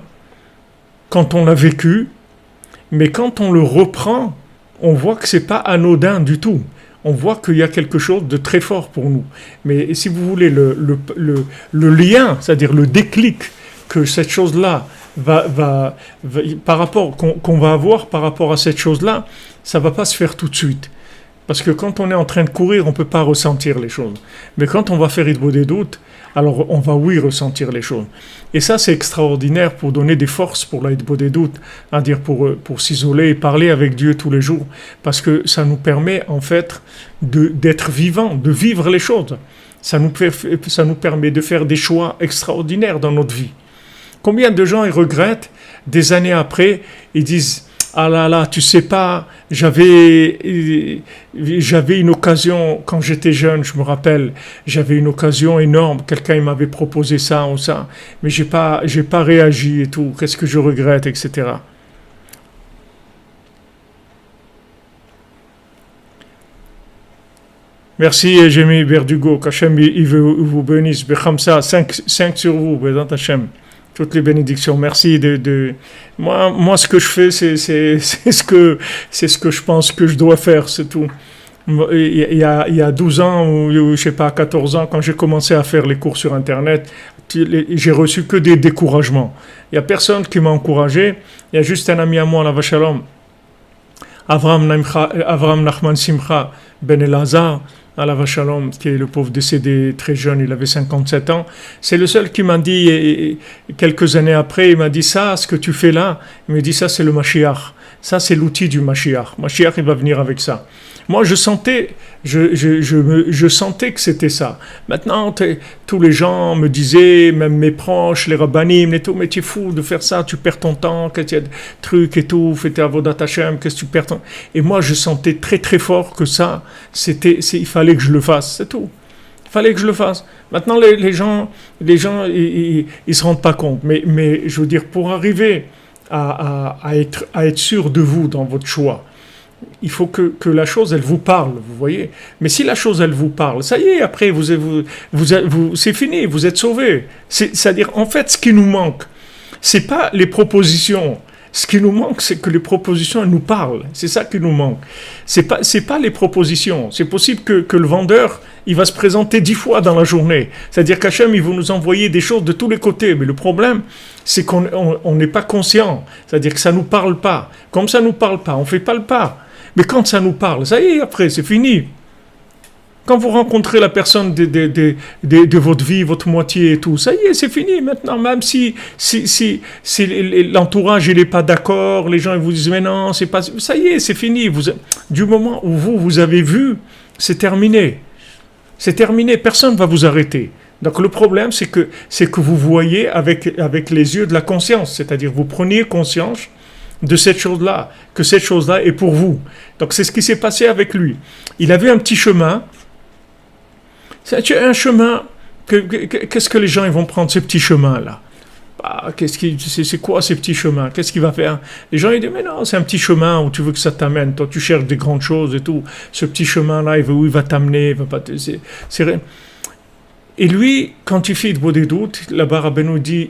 quand on l'a vécu, mais quand on le reprend, on voit que ce n'est pas anodin du tout. On voit qu'il y a quelque chose de très fort pour nous. Mais si vous voulez, le lien, c'est-à-dire le déclic que cette chose-là par rapport, qu'on va avoir par rapport à cette chose-là, ça ne va pas se faire tout de suite. Parce que quand on est en train de courir, on ne peut pas ressentir les choses. Mais quand on va faire Hitbo des doutes, alors on va ressentir les choses. Et ça, c'est extraordinaire pour donner des forces pour la Hitbo des doutes, c'est-à-dire pour s'isoler et parler avec Dieu tous les jours. Parce que ça nous permet, en fait, d'être vivants, de vivre les choses. Ça nous permet de faire des choix extraordinaires dans notre vie. Combien de gens ils regrettent, des années après, ils disent « Ah là là, tu sais pas, j'avais une occasion, quand j'étais jeune, je me rappelle, j'avais une occasion énorme, quelqu'un il m'avait proposé ça ou ça, mais j'ai pas réagi et tout, qu'est-ce que je regrette, etc. » Merci, Jémi Berdugo, qu'Hachem il vous bénisse, Bechamsa, 5 sur vous, Bézant Hachem. Toutes les bénédictions. Merci moi ce que je fais, c'est ce que je pense que je dois faire, c'est tout. Il y a 12 ans, ou je sais pas, 14 ans, quand j'ai commencé à faire les cours sur Internet, j'ai reçu que des découragements. Il y a personne qui m'a encouragé. Il y a juste un ami à moi, la Vachalom, Avram Nachman Simcha Ben Elazar, à la Vachalom, qui est le pauvre décédé très jeune, il avait 57 ans. C'est le seul qui m'a dit, et quelques années après, il m'a dit ça, ce que tu fais là, il m'a dit ça, c'est le Mashiach. Ça, c'est l'outil du Mashiach. Mashiach, il va venir avec ça. Moi, je sentais que c'était ça. Maintenant, tous les gens me disaient, même mes proches, les rabbanim, et tout, mais tu es fou de faire ça, tu perds ton temps, qu'est-ce qu'il y a de trucs et tout, fais tes avodat Hashem, qu'est-ce que tu perds ton... Et moi, je sentais très très fort que ça, il fallait que je le fasse, c'est tout. Il fallait que je le fasse. Maintenant, les gens, ils se rendent pas compte. Mais je veux dire, pour arriver à être sûr de vous dans votre choix, il faut que la chose, elle vous parle, vous voyez. Mais si la chose, elle vous parle, ça y est, après, c'est fini, vous êtes sauvés. C'est-à-dire, en fait, ce qui nous manque, c'est pas les propositions. Ce qui nous manque, c'est que les propositions, elles nous parlent. C'est ça qui nous manque. C'est pas les propositions. C'est possible que le vendeur, il va se présenter 10 fois dans la journée. C'est-à-dire qu'Hachem, il va nous envoyer des choses de tous les côtés. Mais le problème, c'est qu'on n'est pas conscient. C'est-à-dire que ça ne nous parle pas. Comme ça ne nous parle pas, on ne fait pas le pas. Mais quand ça nous parle, ça y est, après, c'est fini. Quand vous rencontrez la personne de votre vie, votre moitié et tout, ça y est, c'est fini maintenant. Même si l'entourage il n'est pas d'accord, les gens ils vous disent mais non, c'est pas, ça y est, c'est fini. Du moment où vous avez vu, c'est terminé. C'est terminé. Personne ne va vous arrêter. Donc le problème, c'est que vous voyez avec les yeux de la conscience, c'est-à-dire vous preniez conscience de cette chose-là, que cette chose-là est pour vous. Donc c'est ce qui s'est passé avec lui. Il avait un petit chemin. C'est un chemin, qu'est-ce que les gens ils vont prendre ces petits chemins-là? C'est quoi ces petits chemins? Qu'est-ce qu'il va faire? Les gens ils disent, mais non, c'est un petit chemin où tu veux que ça t'amène. Toi, tu cherches des grandes choses et tout. Ce petit chemin-là, où il va t'amener? Il va pas c'est rien. Et lui, quand il fait des doutes, là-bas, Rabbeinu dit,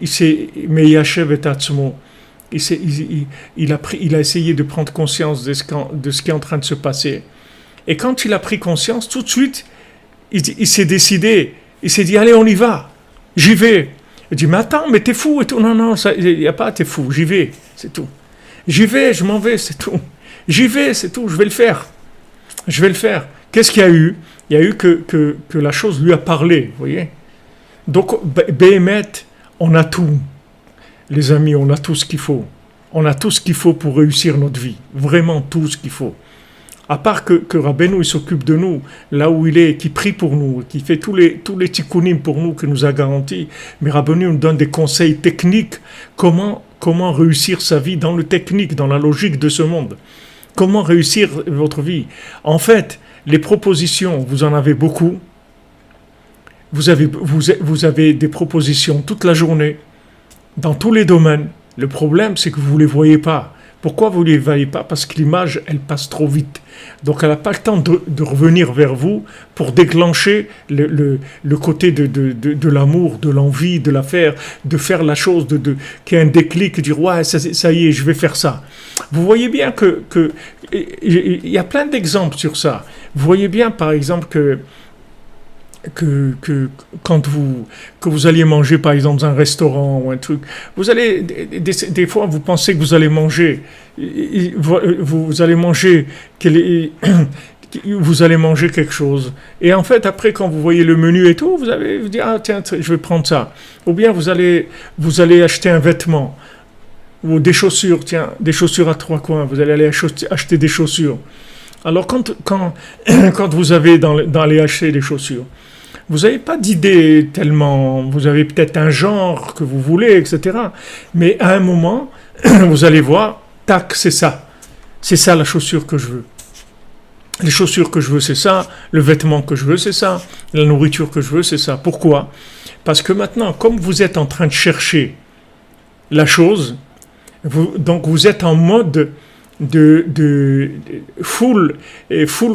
mais Yachev et Atzmo. Il a essayé de prendre conscience de ce qui est en train de se passer. Et quand il a pris conscience, tout de suite, il s'est décidé, il s'est dit, allez, on y va, j'y vais. Il dit, mais attends, mais t'es fou et tout. Non, il n'y a pas, t'es fou, j'y vais, c'est tout. J'y vais, je m'en vais, c'est tout. J'y vais, c'est tout, je vais le faire. Qu'est-ce qu'il y a eu? Il y a eu que la chose lui a parlé, vous voyez. Donc, Béhémet, on a tout. Les amis, on a tout ce qu'il faut. On a tout ce qu'il faut pour réussir notre vie. Vraiment tout ce qu'il faut. À part que Rabbeinu il s'occupe de nous, là où il est, qui prie pour nous, qui fait tous les tikkunim pour nous, qui nous a garantis. Mais Rabbeinu nous donne des conseils techniques, comment réussir sa vie dans le technique, dans la logique de ce monde. Comment réussir votre vie. En fait, les propositions, vous en avez beaucoup. Vous avez des propositions toute la journée, dans tous les domaines. Le problème, c'est que vous ne les voyez pas. Pourquoi vous ne les voyez pas? Parce que l'image, elle passe trop vite. Donc, elle n'a pas le temps de revenir vers vous pour déclencher le côté de l'amour, de l'envie, de la faire, de faire la chose, qu'il y ait un déclic, dire « Ouais, ça y est, je vais faire ça ». Vous voyez bien il y a plein d'exemples sur ça. Vous voyez bien, par exemple, quand vous alliez manger par exemple dans un restaurant ou un truc, vous allez des fois vous pensez que vous allez manger vous allez manger quelque chose et en fait après quand vous voyez le menu et tout vous dites ah tiens je vais prendre ça, ou bien vous allez acheter un vêtement ou des chaussures, tiens des chaussures à 3 coins, vous allez aller acheter des chaussures. Alors quand vous avez d'aller acheter des chaussures, vous n'avez pas d'idée tellement, vous avez peut-être un genre que vous voulez, etc. Mais à un moment, vous allez voir, tac, c'est ça la chaussure que je veux. Les chaussures que je veux, c'est ça. Le vêtement que je veux, c'est ça. La nourriture que je veux, c'est ça. Pourquoi? Parce que maintenant, comme vous êtes en train de chercher la chose, donc vous êtes en mode de full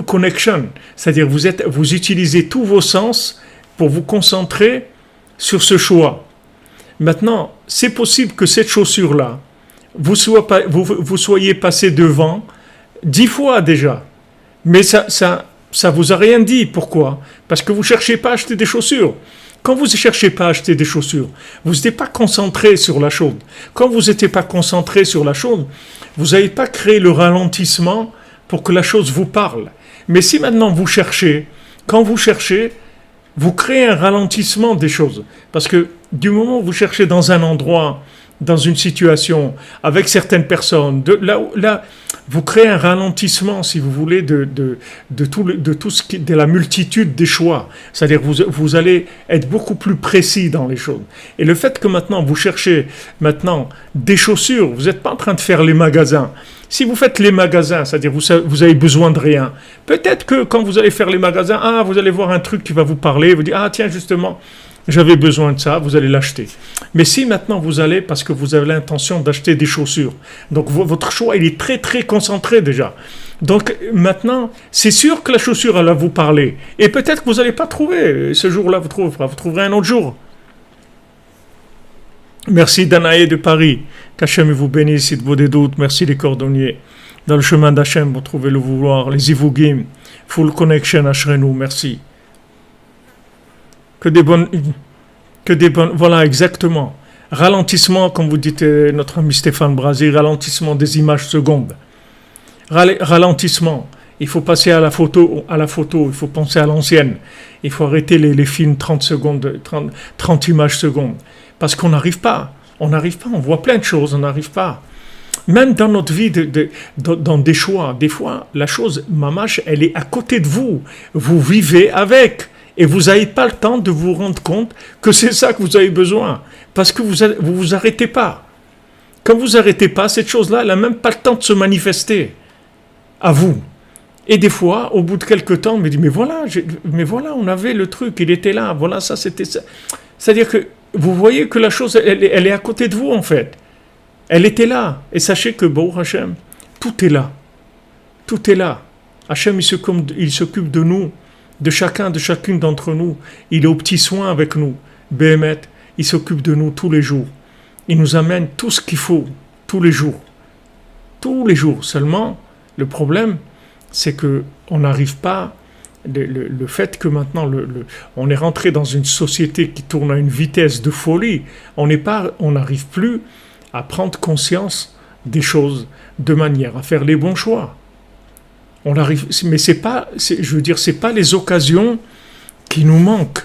connection, c'est-à-dire vous utilisez tous vos sens pour vous concentrer sur ce choix. Maintenant, c'est possible que cette chaussure-là, vous soyez passé devant 10 fois déjà, mais ça vous a rien dit. Pourquoi? Parce que vous cherchez pas à acheter des chaussures. Quand vous ne cherchez pas à acheter des chaussures, vous n'êtes pas concentré sur la chose. Quand vous n'étiez pas concentré sur la chose, vous n'avez pas créé le ralentissement pour que la chose vous parle. Mais si maintenant vous cherchez, quand vous cherchez, vous créez un ralentissement des choses. Parce que du moment où vous cherchez dans un endroit, dans une situation, avec certaines personnes, là, vous créez un ralentissement, si vous voulez, de tout ce qui, de la multitude des choix. C'est-à-dire vous allez être beaucoup plus précis dans les choses. Et le fait que maintenant vous cherchez des chaussures, vous n'êtes pas en train de faire les magasins. Si vous faites les magasins, c'est-à-dire vous avez besoin de rien, peut-être que quand vous allez faire les magasins, vous allez voir un truc qui va vous parler, vous dire tiens justement, j'avais besoin de ça, vous allez l'acheter. Mais si maintenant vous allez, parce que vous avez l'intention d'acheter des chaussures, donc votre choix il est très très concentré déjà. Donc maintenant, c'est sûr que la chaussure elle va vous parler. Et peut-être que vous n'allez pas trouver ce jour-là, vous trouverez un autre jour. Merci Danae de Paris. Qu'Hachem vous bénisse, de vos doutes. Merci les cordonniers. Dans le chemin d'Hachem, vous trouvez le vouloir. Les Ivugim, Full Connection, Hachrenu, merci. Que des bonnes. Voilà, exactement. Ralentissement, comme vous dites notre ami Stéphane Brasi, ralentissement des images secondes. Ralentissement. Il faut passer à la photo, il faut penser à l'ancienne. Il faut arrêter les films 30 secondes, 30 images secondes. Parce qu'on n'arrive pas. On voit plein de choses, on n'arrive pas. Même dans notre vie, dans des choix, des fois, la chose, mamache, elle est à côté de vous. Vous vivez avec. Et vous n'avez pas le temps de vous rendre compte que c'est ça que vous avez besoin. Parce que vous arrêtez pas. Quand vous arrêtez pas, cette chose-là, elle n'a même pas le temps de se manifester à vous. Et des fois, au bout de quelques temps, on me dit, mais voilà, on avait le truc, il était là, voilà, ça, c'était ça. C'est-à-dire que vous voyez que la chose, elle est à côté de vous, en fait. Elle était là. Et sachez que, Baruch Hashem, tout est là. Tout est là. Hashem, il s'occupe de nous, de chacune d'entre nous. Il est aux petits soins avec nous. Béhémet, il s'occupe de nous tous les jours. Il nous amène tout ce qu'il faut, tous les jours. Tous les jours. Seulement, le problème, c'est qu'on n'arrive pas, le fait que maintenant, on est rentré dans une société qui tourne à une vitesse de folie, on n'arrive plus à prendre conscience des choses de manière à faire les bons choix. On arrive, mais c'est pas les occasions qui nous manquent.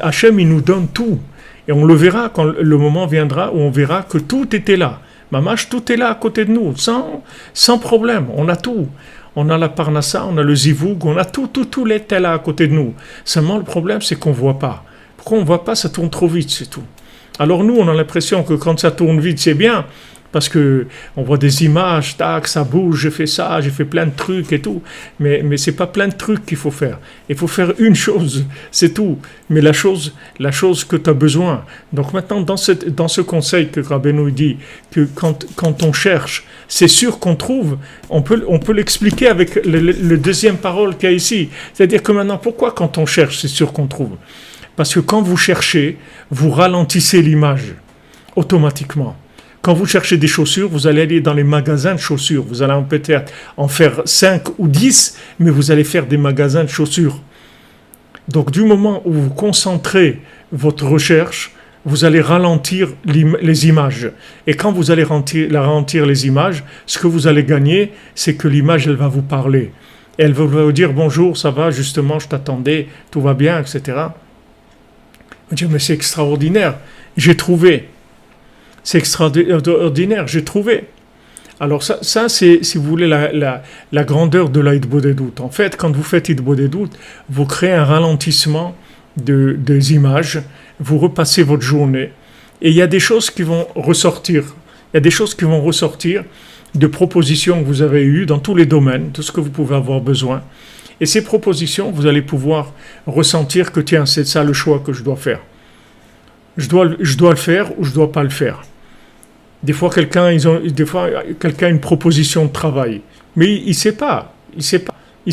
Hachem, il nous donne tout. Et on le verra quand le moment viendra où on verra que tout était là. Mamash, tout est là à côté de nous, sans problème. On a tout. On a la Parnassa, on a le Zivug, on a tout est là à côté de nous. Seulement, le problème, c'est qu'on ne voit pas. Pourquoi on ne voit pas? Ça tourne trop vite, c'est tout. Alors nous, on a l'impression que quand ça tourne vite, c'est bien, parce que on voit des images, tac, ça bouge, j'ai fait ça, j'ai fait plein de trucs et tout. Mais c'est pas plein de trucs qu'il faut faire. Il faut faire une chose, c'est tout. Mais la chose que tu as besoin. Donc maintenant, dans ce conseil que Rabbeinu dit, que quand on cherche, c'est sûr qu'on trouve, on peut l'expliquer avec le deuxième parole qu'il y a ici. C'est-à-dire que maintenant, pourquoi quand on cherche, c'est sûr qu'on trouve? Parce que quand vous cherchez, vous ralentissez l'image, automatiquement. Quand vous cherchez des chaussures, vous allez aller dans les magasins de chaussures. Vous allez peut-être en faire 5 ou 10, mais vous allez faire des magasins de chaussures. Donc du moment où vous concentrez votre recherche, vous allez ralentir les images. Et quand vous allez ralentir les images, ce que vous allez gagner, c'est que l'image, elle va vous parler. Et elle va vous dire, bonjour, ça va, justement, je t'attendais, tout va bien, etc. Vous dire, mais c'est extraordinaire, j'ai trouvé. C'est extraordinaire, j'ai trouvé. Alors ça c'est, si vous voulez, la grandeur de la Hitbodedut. En fait, quand vous faites Hitbodedut, vous créez un ralentissement des images, vous repassez votre journée, et il y a des choses qui vont ressortir. Il y a des choses qui vont ressortir de propositions que vous avez eues dans tous les domaines, tout ce que vous pouvez avoir besoin. Et ces propositions, vous allez pouvoir ressentir que, tiens, c'est ça le choix que je dois faire. Je dois le faire ou je ne dois pas le faire. Des fois, quelqu'un a une proposition de travail, mais il ne sait pas. Il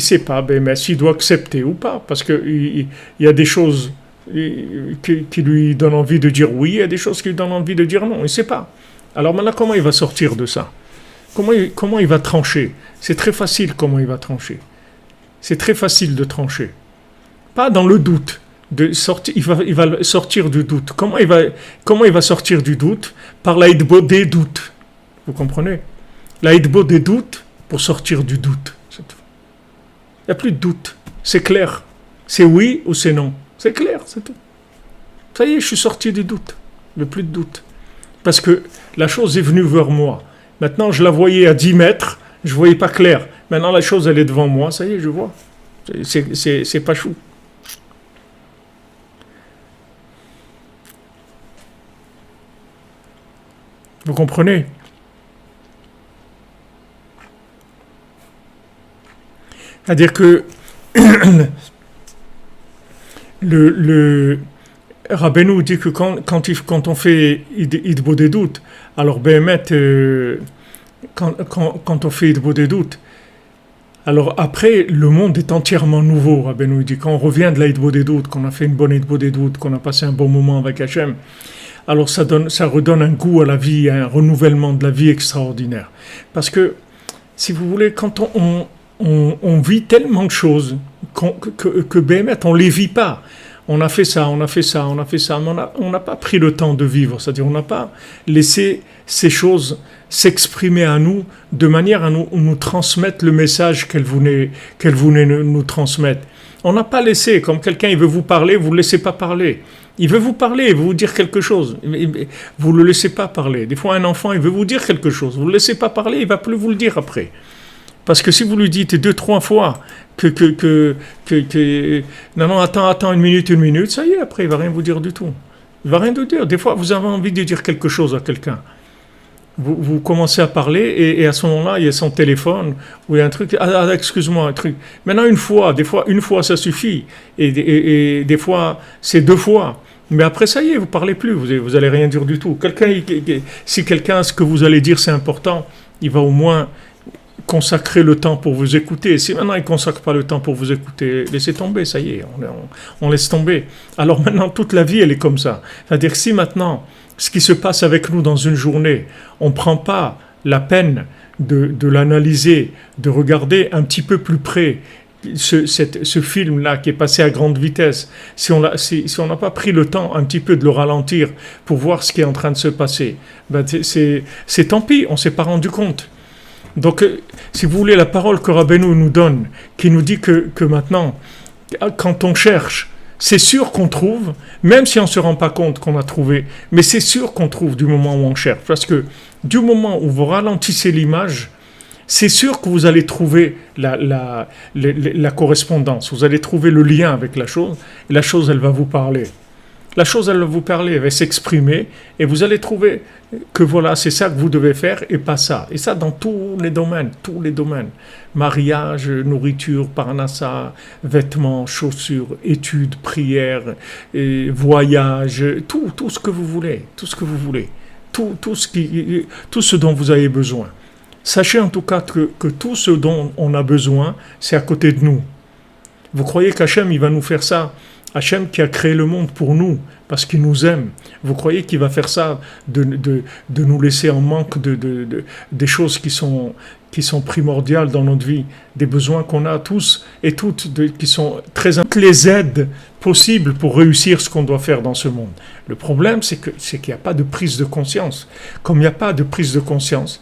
sait pas mais s'il doit accepter ou pas, parce qu'il y a des choses qui lui donnent envie de dire oui, il y a des choses qui lui donnent envie de dire non, il ne sait pas. Alors maintenant, comment il va sortir de ça? Comment il va trancher? C'est très facile comment il va trancher. C'est très facile de trancher. Pas dans le doute. Il va sortir du doute. Comment il va sortir du doute? Par la hitbo des doutes. Vous comprenez? La hitbo des doutes pour sortir du doute. Il n'y a plus de doute. C'est clair. C'est oui ou c'est non. C'est clair, c'est tout. Ça y est, je suis sorti du doute. Il n'y a plus de doute. Parce que la chose est venue vers moi. Maintenant, je la voyais à 10 mètres. Je ne voyais pas clair. Maintenant, la chose, elle est devant moi. Ça y est, je vois. C'est pas chou. Vous comprenez? C'est-à-dire que le Rabbeinu dit que quand on fait Hitbodedut, alors Béhémet, quand on fait Hitbodedut, alors après, le monde est entièrement nouveau, Rabbeinu dit. Quand on revient de la Hitbodedut, qu'on a fait une bonne Hitbodedut, qu'on a passé un bon moment avec Hachem, alors ça redonne un goût à la vie, un renouvellement de la vie extraordinaire. Parce que, si vous voulez, quand on vit tellement de choses que Béhémet, on ne les vit pas. On a fait ça, on a fait ça, on a fait ça, mais on n'a pas pris le temps de vivre. C'est-à-dire, on n'a pas laissé ces choses s'exprimer à nous de manière à nous transmettre le message qu'elle voulait nous transmettre. On n'a pas laissé, comme quelqu'un il veut vous parler, vous ne le laissez pas parler. Il veut vous parler, il veut vous dire quelque chose. Vous ne le laissez pas parler. Des fois, un enfant, il veut vous dire quelque chose. Vous ne le laissez pas parler, il ne va plus vous le dire après. Parce que si vous lui dites 2-3 fois non, attends une minute, ça y est, après, il ne va rien vous dire du tout. Il ne va rien vous dire. Des fois, vous avez envie de dire quelque chose à quelqu'un. Vous commencez à parler et à ce moment-là, il y a son téléphone ou il y a un truc. Excuse-moi, un truc. Maintenant, une fois, ça suffit. Et des fois, c'est 2 fois. Mais après, ça y est, vous ne parlez plus. Vous allez rien dire du tout. Si quelqu'un, ce que vous allez dire, c'est important, il va au moins consacrer le temps pour vous écouter. Si maintenant il ne consacre pas le temps pour vous écouter, laissez tomber, ça y est, on laisse tomber. Alors maintenant, toute la vie, elle est comme ça. C'est-à-dire que si maintenant, ce qui se passe avec nous dans une journée, on ne prend pas la peine de l'analyser, de regarder un petit peu plus près ce film-là qui est passé à grande vitesse, si on n'a pas pris le temps un petit peu de le ralentir pour voir ce qui est en train de se passer, ben c'est tant pis, on ne s'est pas rendu compte. Donc, si vous voulez, la parole que Rabbeinu nous donne, qui nous dit que maintenant, quand on cherche, c'est sûr qu'on trouve, même si on ne se rend pas compte qu'on a trouvé, mais c'est sûr qu'on trouve du moment où on cherche. Parce que du moment où vous ralentissez l'image, c'est sûr que vous allez trouver la correspondance, vous allez trouver le lien avec la chose, et la chose, elle va vous parler. La chose, elle va vous parler, elle va s'exprimer, et vous allez trouver que voilà, c'est ça que vous devez faire, et pas ça. Et ça dans tous les domaines. Mariage, nourriture, parnassa, vêtements, chaussures, études, prières, voyages, tout ce que vous voulez, tout ce dont vous avez besoin. Sachez en tout cas que tout ce dont on a besoin, c'est à côté de nous. Vous croyez qu'Hachem, il va nous faire ça? Hachem qui a créé le monde pour nous, parce qu'il nous aime. Vous croyez qu'il va faire ça de nous laisser en manque des choses qui sont primordiales dans notre vie, des besoins qu'on a tous et toutes, qui sont toutes les aides possibles pour réussir ce qu'on doit faire dans ce monde. Le problème, c'est qu'il n'y a pas de prise de conscience. Comme il n'y a pas de prise de conscience,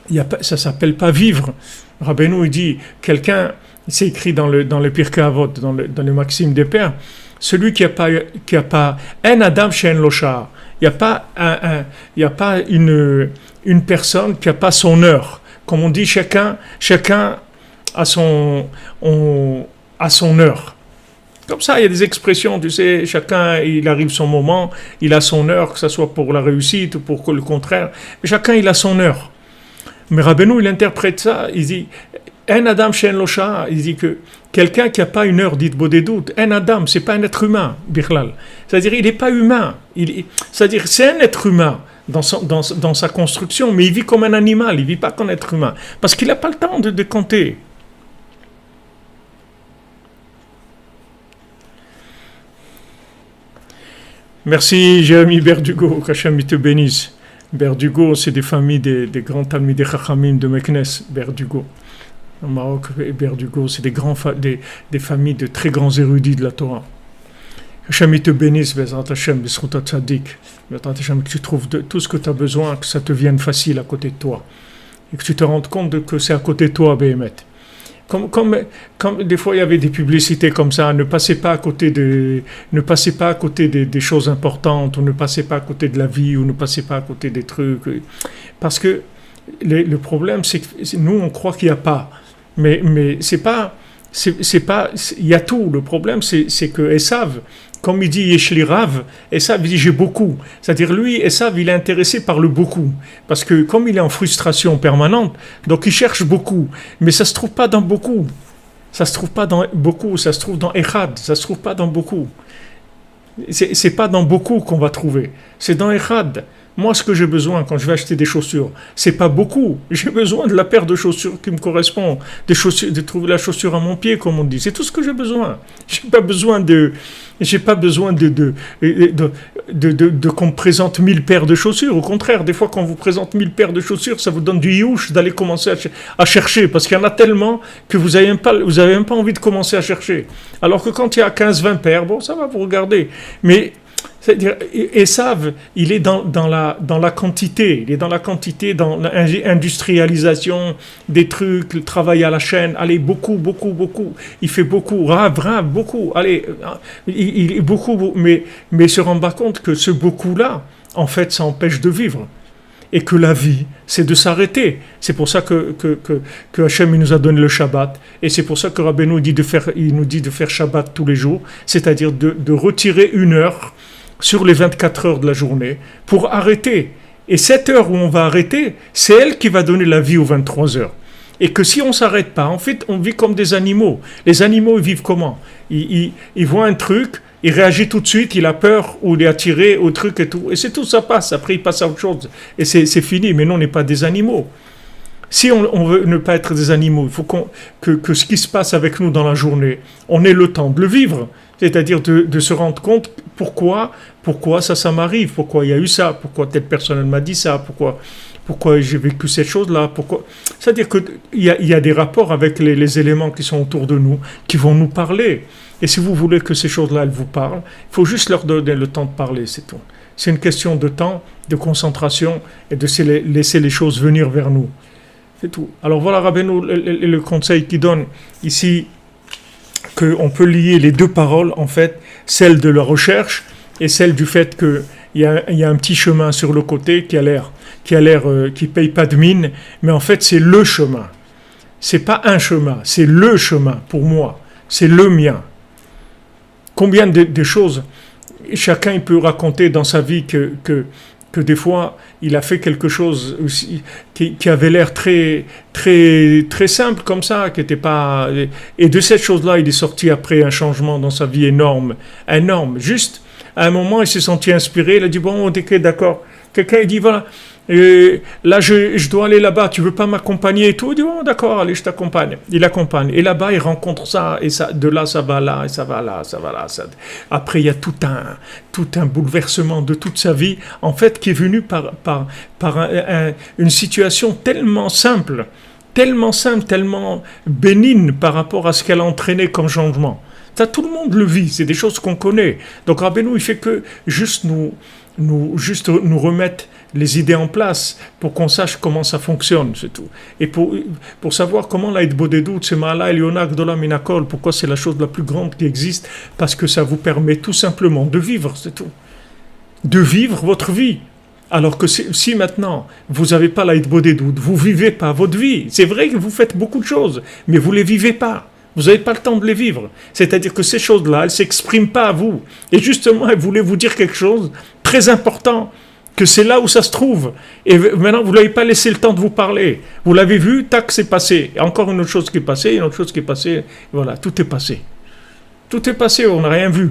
ça ne s'appelle pas vivre. Rabbeinu, il dit, quelqu'un... C'est écrit dans le Pirkei Avot, dans le Maxime des Pères, celui qui a pas un Adam chez un Locha, il n'y a pas une personne qui a pas son heure. Comme on dit, chacun a son heure. Comme ça, il y a des expressions, tu sais, chacun, il arrive son moment, il a son heure, que ce soit pour la réussite ou pour le contraire, mais chacun, il a son heure. Mais Rabbeinu, il interprète ça, il dit... Un Adam chez un Locha, il dit que quelqu'un qui n'a pas une heure dite doute, un Adam, c'est pas un être humain, Birlal. C'est-à-dire, il n'est pas humain. C'est-à-dire, c'est un être humain dans sa construction, mais il vit comme un animal, il ne vit pas comme un être humain. Parce qu'il n'a pas le temps de compter. Merci, Jérémy Berdugo, qu'Hachem te bénisse. Berdugo, c'est des familles des grands Talmidei Chachamim de Meknes, Berdugo. Au Maroc, Berdugo, c'est des familles de très grands érudits de la Torah. Hachem te bénisse, Bezrat Hachem, Bezrat Tzadik, Bezrat Hachem, que tu trouves tout ce que tu as besoin, que ça te vienne facile à côté de toi. Et que tu te rendes compte que c'est à côté de toi, Béhémet. Comme des fois il y avait des publicités comme ça, ne passez pas à côté des choses importantes, ou ne passez pas à côté de la vie, ou ne passez pas à côté des trucs. Parce que le problème, c'est que nous, on croit qu'il n'y a pas. Mais c'est pas, il y a tout. Le problème, c'est que Esav, comme il dit Yeshli Rav, Esav il dit j'ai beaucoup. C'est-à-dire lui, Esav, il est intéressé par le beaucoup. Parce que comme il est en frustration permanente, donc il cherche beaucoup. Mais ça ne se trouve pas dans beaucoup. Ça ne se trouve pas dans beaucoup, ça se trouve dans Echad. Ça ne se trouve pas dans beaucoup. C'est pas dans beaucoup qu'on va trouver. C'est dans Echad. Moi, ce que j'ai besoin quand je vais acheter des chaussures, c'est pas beaucoup. J'ai besoin de la paire de chaussures qui me correspond, de trouver la chaussure à mon pied, comme on dit. C'est tout ce que j'ai besoin. J'ai pas besoin J'ai pas besoin de qu'on me présente 1000 paires de chaussures. Au contraire, des fois, quand on vous présente 1000 paires de chaussures, ça vous donne du youch d'aller commencer à chercher. Parce qu'il y en a tellement que vous avez même pas envie de commencer à chercher. Alors que quand il y a 15-20 paires, bon, ça va, vous regardez. Mais c'est-à-dire, Esav, il est dans la quantité, il est dans la quantité, dans l'industrialisation des trucs, le travail à la chaîne, allez, beaucoup, il fait beaucoup, rave, beaucoup, allez, il est beaucoup, mais il se rend pas compte que ce beaucoup-là, en fait, ça empêche de vivre. Et que la vie, c'est de s'arrêter. C'est pour ça que Hachem il nous a donné le Shabbat. Et c'est pour ça que Rabbeinu nous dit de faire Shabbat tous les jours, c'est-à-dire de retirer 1 heure sur les 24 heures de la journée pour arrêter. Et cette heure où on va arrêter, c'est elle qui va donner la vie aux 23 heures. Et que si on ne s'arrête pas, en fait, on vit comme des animaux. Les animaux, ils vivent comment ? Ils voient un truc, il réagit tout de suite, il a peur ou il est attiré au truc et tout. Et c'est tout, ça passe. Après, il passe à autre chose. Et c'est fini. Mais non, on n'est pas des animaux. Si on veut ne pas être des animaux, il faut que ce qui se passe avec nous dans la journée, on ait le temps de le vivre. C'est-à-dire de se rendre compte pourquoi ça m'arrive, pourquoi il y a eu ça, pourquoi telle personne m'a dit ça, pourquoi j'ai vécu cette chose-là, C'est-à-dire qu'il y a des rapports avec les éléments qui sont autour de nous, qui vont nous parler. Et si vous voulez que ces choses-là, elles vous parlent, il faut juste leur donner le temps de parler, c'est tout. C'est une question de temps, de concentration, et de laisser les choses venir vers nous. C'est tout. Alors voilà, Rabbeinu, le conseil qu'il donne ici, qu'on peut lier les deux paroles, en fait, celle de la recherche et celle du fait qu'il y a un petit chemin sur le côté qui paye pas de mine, mais en fait, c'est le chemin. C'est pas un chemin, c'est le chemin pour moi, c'est le mien. Combien de choses chacun il peut raconter dans sa vie que des fois, il a fait quelque chose aussi, qui avait l'air très, très, très simple comme ça, qui n'était pas... Et de cette chose-là, il est sorti après un changement dans sa vie énorme. Juste, à un moment, il s'est senti inspiré, il a dit, bon, ok, d'accord. Quelqu'un, il dit, voilà, là, je dois aller là-bas, tu veux pas m'accompagner et tout? Il dit, bon, d'accord, allez, je t'accompagne. Il accompagne. Et là-bas, il rencontre ça, et ça, de là, ça va là, et ça va là, ça va là. Après, il y a tout un bouleversement de toute sa vie, en fait, qui est venu par une situation tellement simple, tellement bénigne par rapport à ce qu'elle a entraîné comme changement. Ça, tout le monde le vit, c'est des choses qu'on connaît. Donc, Rabbeinu, il fait que juste nous remettre les idées en place pour qu'on sache comment ça fonctionne, c'est tout. Et pour savoir comment la Hitbodedut, c'est Ma'ala Eliona Gdola Minakol, pourquoi c'est la chose la plus grande qui existe, parce que ça vous permet tout simplement de vivre, c'est tout. De vivre votre vie. Alors que si maintenant, vous n'avez pas la Hitbodedut, vous ne vivez pas votre vie. C'est vrai que vous faites beaucoup de choses, mais vous ne les vivez pas. Vous n'avez pas le temps de les vivre. C'est-à-dire que ces choses-là, elles ne s'expriment pas à vous. Et justement, elles voulaient vous dire quelque chose de très important, que c'est là où ça se trouve. Et maintenant, vous ne l'avez pas laissé le temps de vous parler. Vous l'avez vu, tac, c'est passé. Et encore une autre chose qui est passée, une autre chose qui est passée. Voilà, tout est passé. Tout est passé, on n'a rien vu.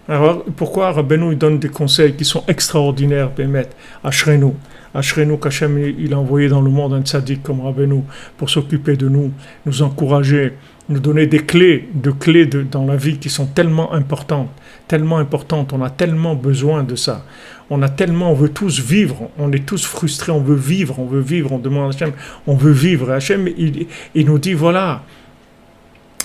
Alors, pourquoi Rabbeinu donne des conseils qui sont extraordinaires, Bémet, Ashrenu, qu'Hachem il a envoyé dans le monde un tzaddik comme Rabbeinu pour s'occuper de nous, nous encourager, nous donner des clés dans la vie qui sont tellement importantes, on a tellement besoin de ça. On veut tous vivre, on est tous frustrés, on veut vivre, on demande à Hachem, on veut vivre. Et Hachem, il nous dit, voilà,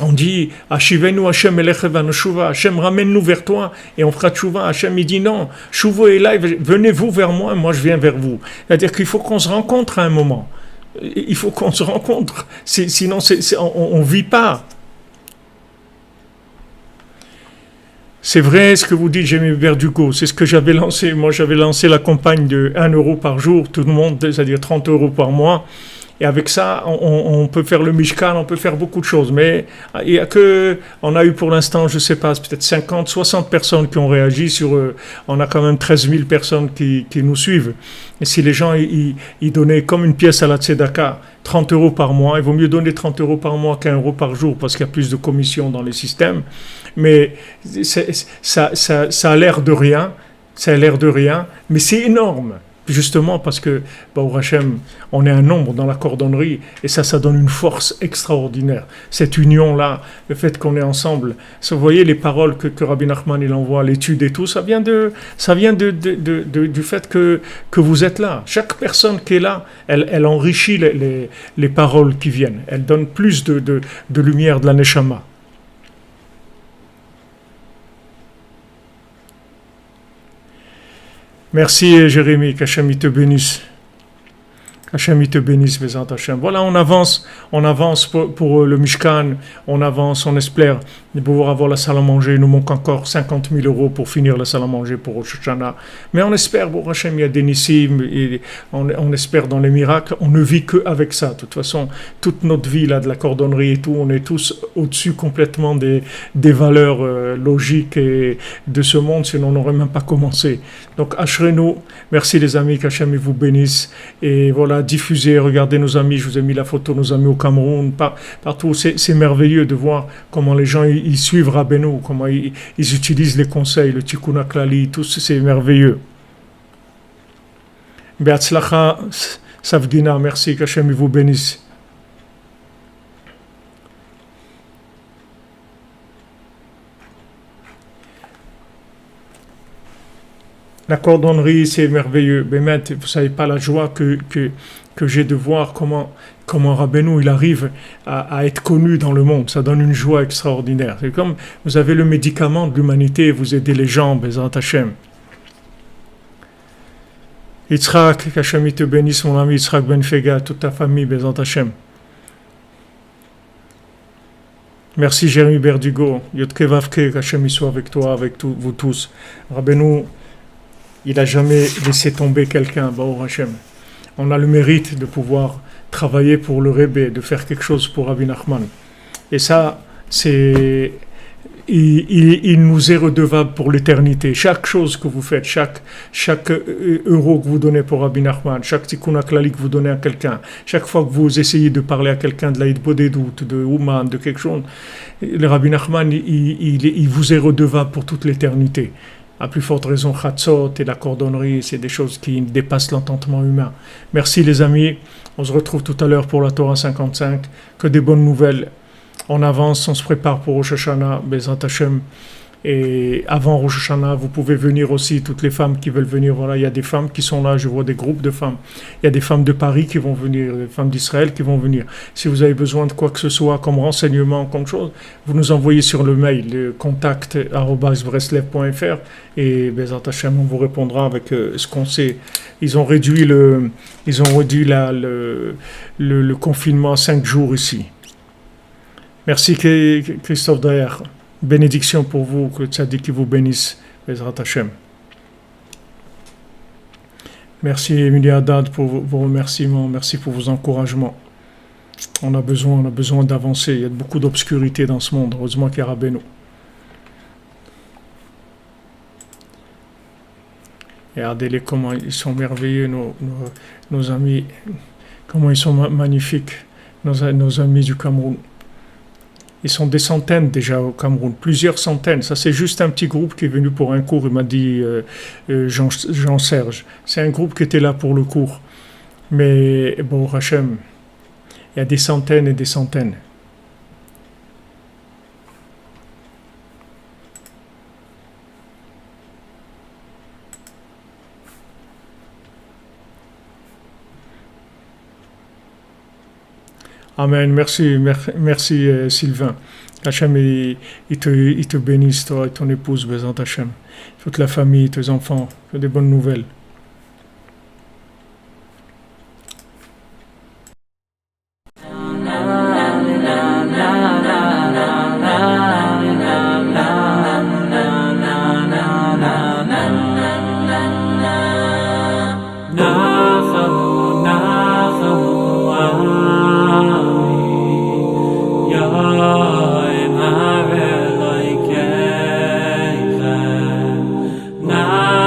on dit, Hashivenu Hachem elechevan shuva, Hachem ramène-nous vers toi et on fera tchouva. Hachem il dit non, shuvo elai, venez-vous vers moi, moi je viens vers vous. C'est-à-dire qu'il faut qu'on se rencontre à un moment. Il faut qu'on se rencontre, sinon on ne vit pas. C'est vrai ce que vous dites, Jérémy Verdugo, c'est ce que j'avais lancé. Moi j'avais lancé la campagne de 1 euro par jour, tout le monde, c'est-à-dire 30 euros par mois. Et avec ça, on peut faire le Mishkan, on peut faire beaucoup de choses. Mais il y a on a eu pour l'instant, je ne sais pas, peut-être 50, 60 personnes qui ont réagi on a quand même 13 000 personnes qui nous suivent. Et si les gens, ils donnaient comme une pièce à la Tzedaka, 30 euros par mois, il vaut mieux donner 30 euros par mois qu'1 euro par jour parce qu'il y a plus de commissions dans les systèmes. Mais ça a l'air de rien, mais c'est énorme. Justement parce que, au Hachem, on est un nombre dans la cordonnerie et ça donne une force extraordinaire. Cette union-là, le fait qu'on est ensemble, vous voyez les paroles que Rabbi Nachman il envoie, l'étude et tout, ça vient du fait que vous êtes là. Chaque personne qui est là, elle enrichit les paroles qui viennent. Elle donne plus de lumière de la Neshama. Merci Jérémie, qu'Hachem te bénisse. Hachem te bénisse, Bézant Hachem. Voilà, on avance pour le Mishkan, on avance, on espère de pouvoir avoir la salle à manger. Il nous manque encore 50 000 euros pour finir la salle à manger pour Rosh Hashanah. Mais on espère, pour Hachem, il y a des nissim, et on espère dans les miracles. On ne vit qu'avec ça. De toute façon, toute notre vie là, de la cordonnerie et tout, on est tous au-dessus complètement des valeurs logiques et de ce monde, sinon on n'aurait même pas commencé. Donc, Ashrenu, merci les amis, qu'Hachem vous bénisse. Et voilà, diffusez, regardez nos amis, je vous ai mis la photo de nos amis au Cameroun, partout, c'est merveilleux de voir comment les gens ils suivent Rabbeinu, comment ils utilisent les conseils, le Tikkun HaKlali, tout c'est merveilleux. Be'atzlacha, Savgina, merci, qu'Hachem vous bénisse. La cordonnerie, c'est merveilleux. Mais vous ne savez pas la joie que j'ai de voir comment Rabbeinu il arrive à être connu dans le monde. Ça donne une joie extraordinaire. C'est comme vous avez le médicament de l'humanité, vous aidez les gens, Bézant Hachem. Yitzhak, qu'Hachem te bénisse, mon ami Yitzhak Ben Fega, toute ta famille, Bézant Hachem. Merci Jérémy Berdugo, Yotke Vavke, qu'Hachem soit avec toi, avec vous tous. Rabbeinu, il n'a jamais laissé tomber quelqu'un, Baruch Hashem. On a le mérite de pouvoir travailler pour le Rebbe, de faire quelque chose pour Rabbi Nachman. Et ça, il nous est redevable pour l'éternité. Chaque chose que vous faites, chaque euro que vous donnez pour Rabbi Nachman, chaque tikkun haklali que vous donnez à quelqu'un, chaque fois que vous essayez de parler à quelqu'un de l'Aïd Bodedut, de Ouman, de quelque chose, le Rabbi Nachman, il vous est redevable pour toute l'éternité. À plus forte raison, Chatzot et la cordonnerie, c'est des choses qui dépassent l'entendement humain. Merci les amis, on se retrouve tout à l'heure pour la Torah 55. Que des bonnes nouvelles. On avance, on se prépare pour Rosh Hashanah, Bezrat Hashem. Et avant Rosh Hashanah, vous pouvez venir aussi, toutes les femmes qui veulent venir. Voilà, il y a des femmes qui sont là, je vois des groupes de femmes. Il y a des femmes de Paris qui vont venir, des femmes d'Israël qui vont venir. Si vous avez besoin de quoi que ce soit, comme renseignement, comme chose, vous nous envoyez sur le mail, le contact@breslev.fr et Bezrat Hashem, on vous répondra avec ce qu'on sait. Ils ont réduit le confinement à 5 jours ici. Merci Christophe Daher. Bénédiction pour vous, que Tzadik vous bénisse, Bezrat Hashem. Merci Emilie Haddad pour vos remerciements, merci pour vos encouragements. On a besoin d'avancer, il y a beaucoup d'obscurité dans ce monde, heureusement qu'il y a Rabbeinu. Et regardez-les comment ils sont merveilleux, nos amis, comment ils sont magnifiques, nos amis du Cameroun. Ils sont des centaines déjà au Cameroun, plusieurs centaines. Ça, c'est juste un petit groupe qui est venu pour un cours, il m'a dit Jean-Serge. C'est un groupe qui était là pour le cours. Mais bon, Hachem, il y a des centaines et des centaines. Amen. Merci Sylvain. Hachem, il te bénisse, toi et ton épouse, Bézant Hachem. Toute la famille, tes enfants, que des bonnes nouvelles.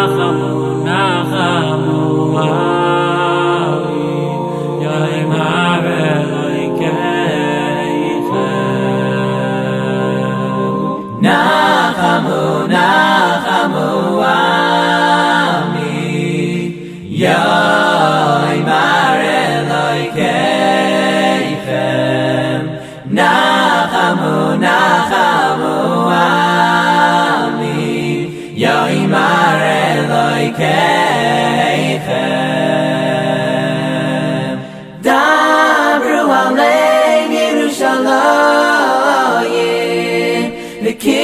Nachamu, Yoimar Elokeichem Nachamu Nachamu Ami Yoimar Elokeichem Dabru Alein Yerushalayim V'ki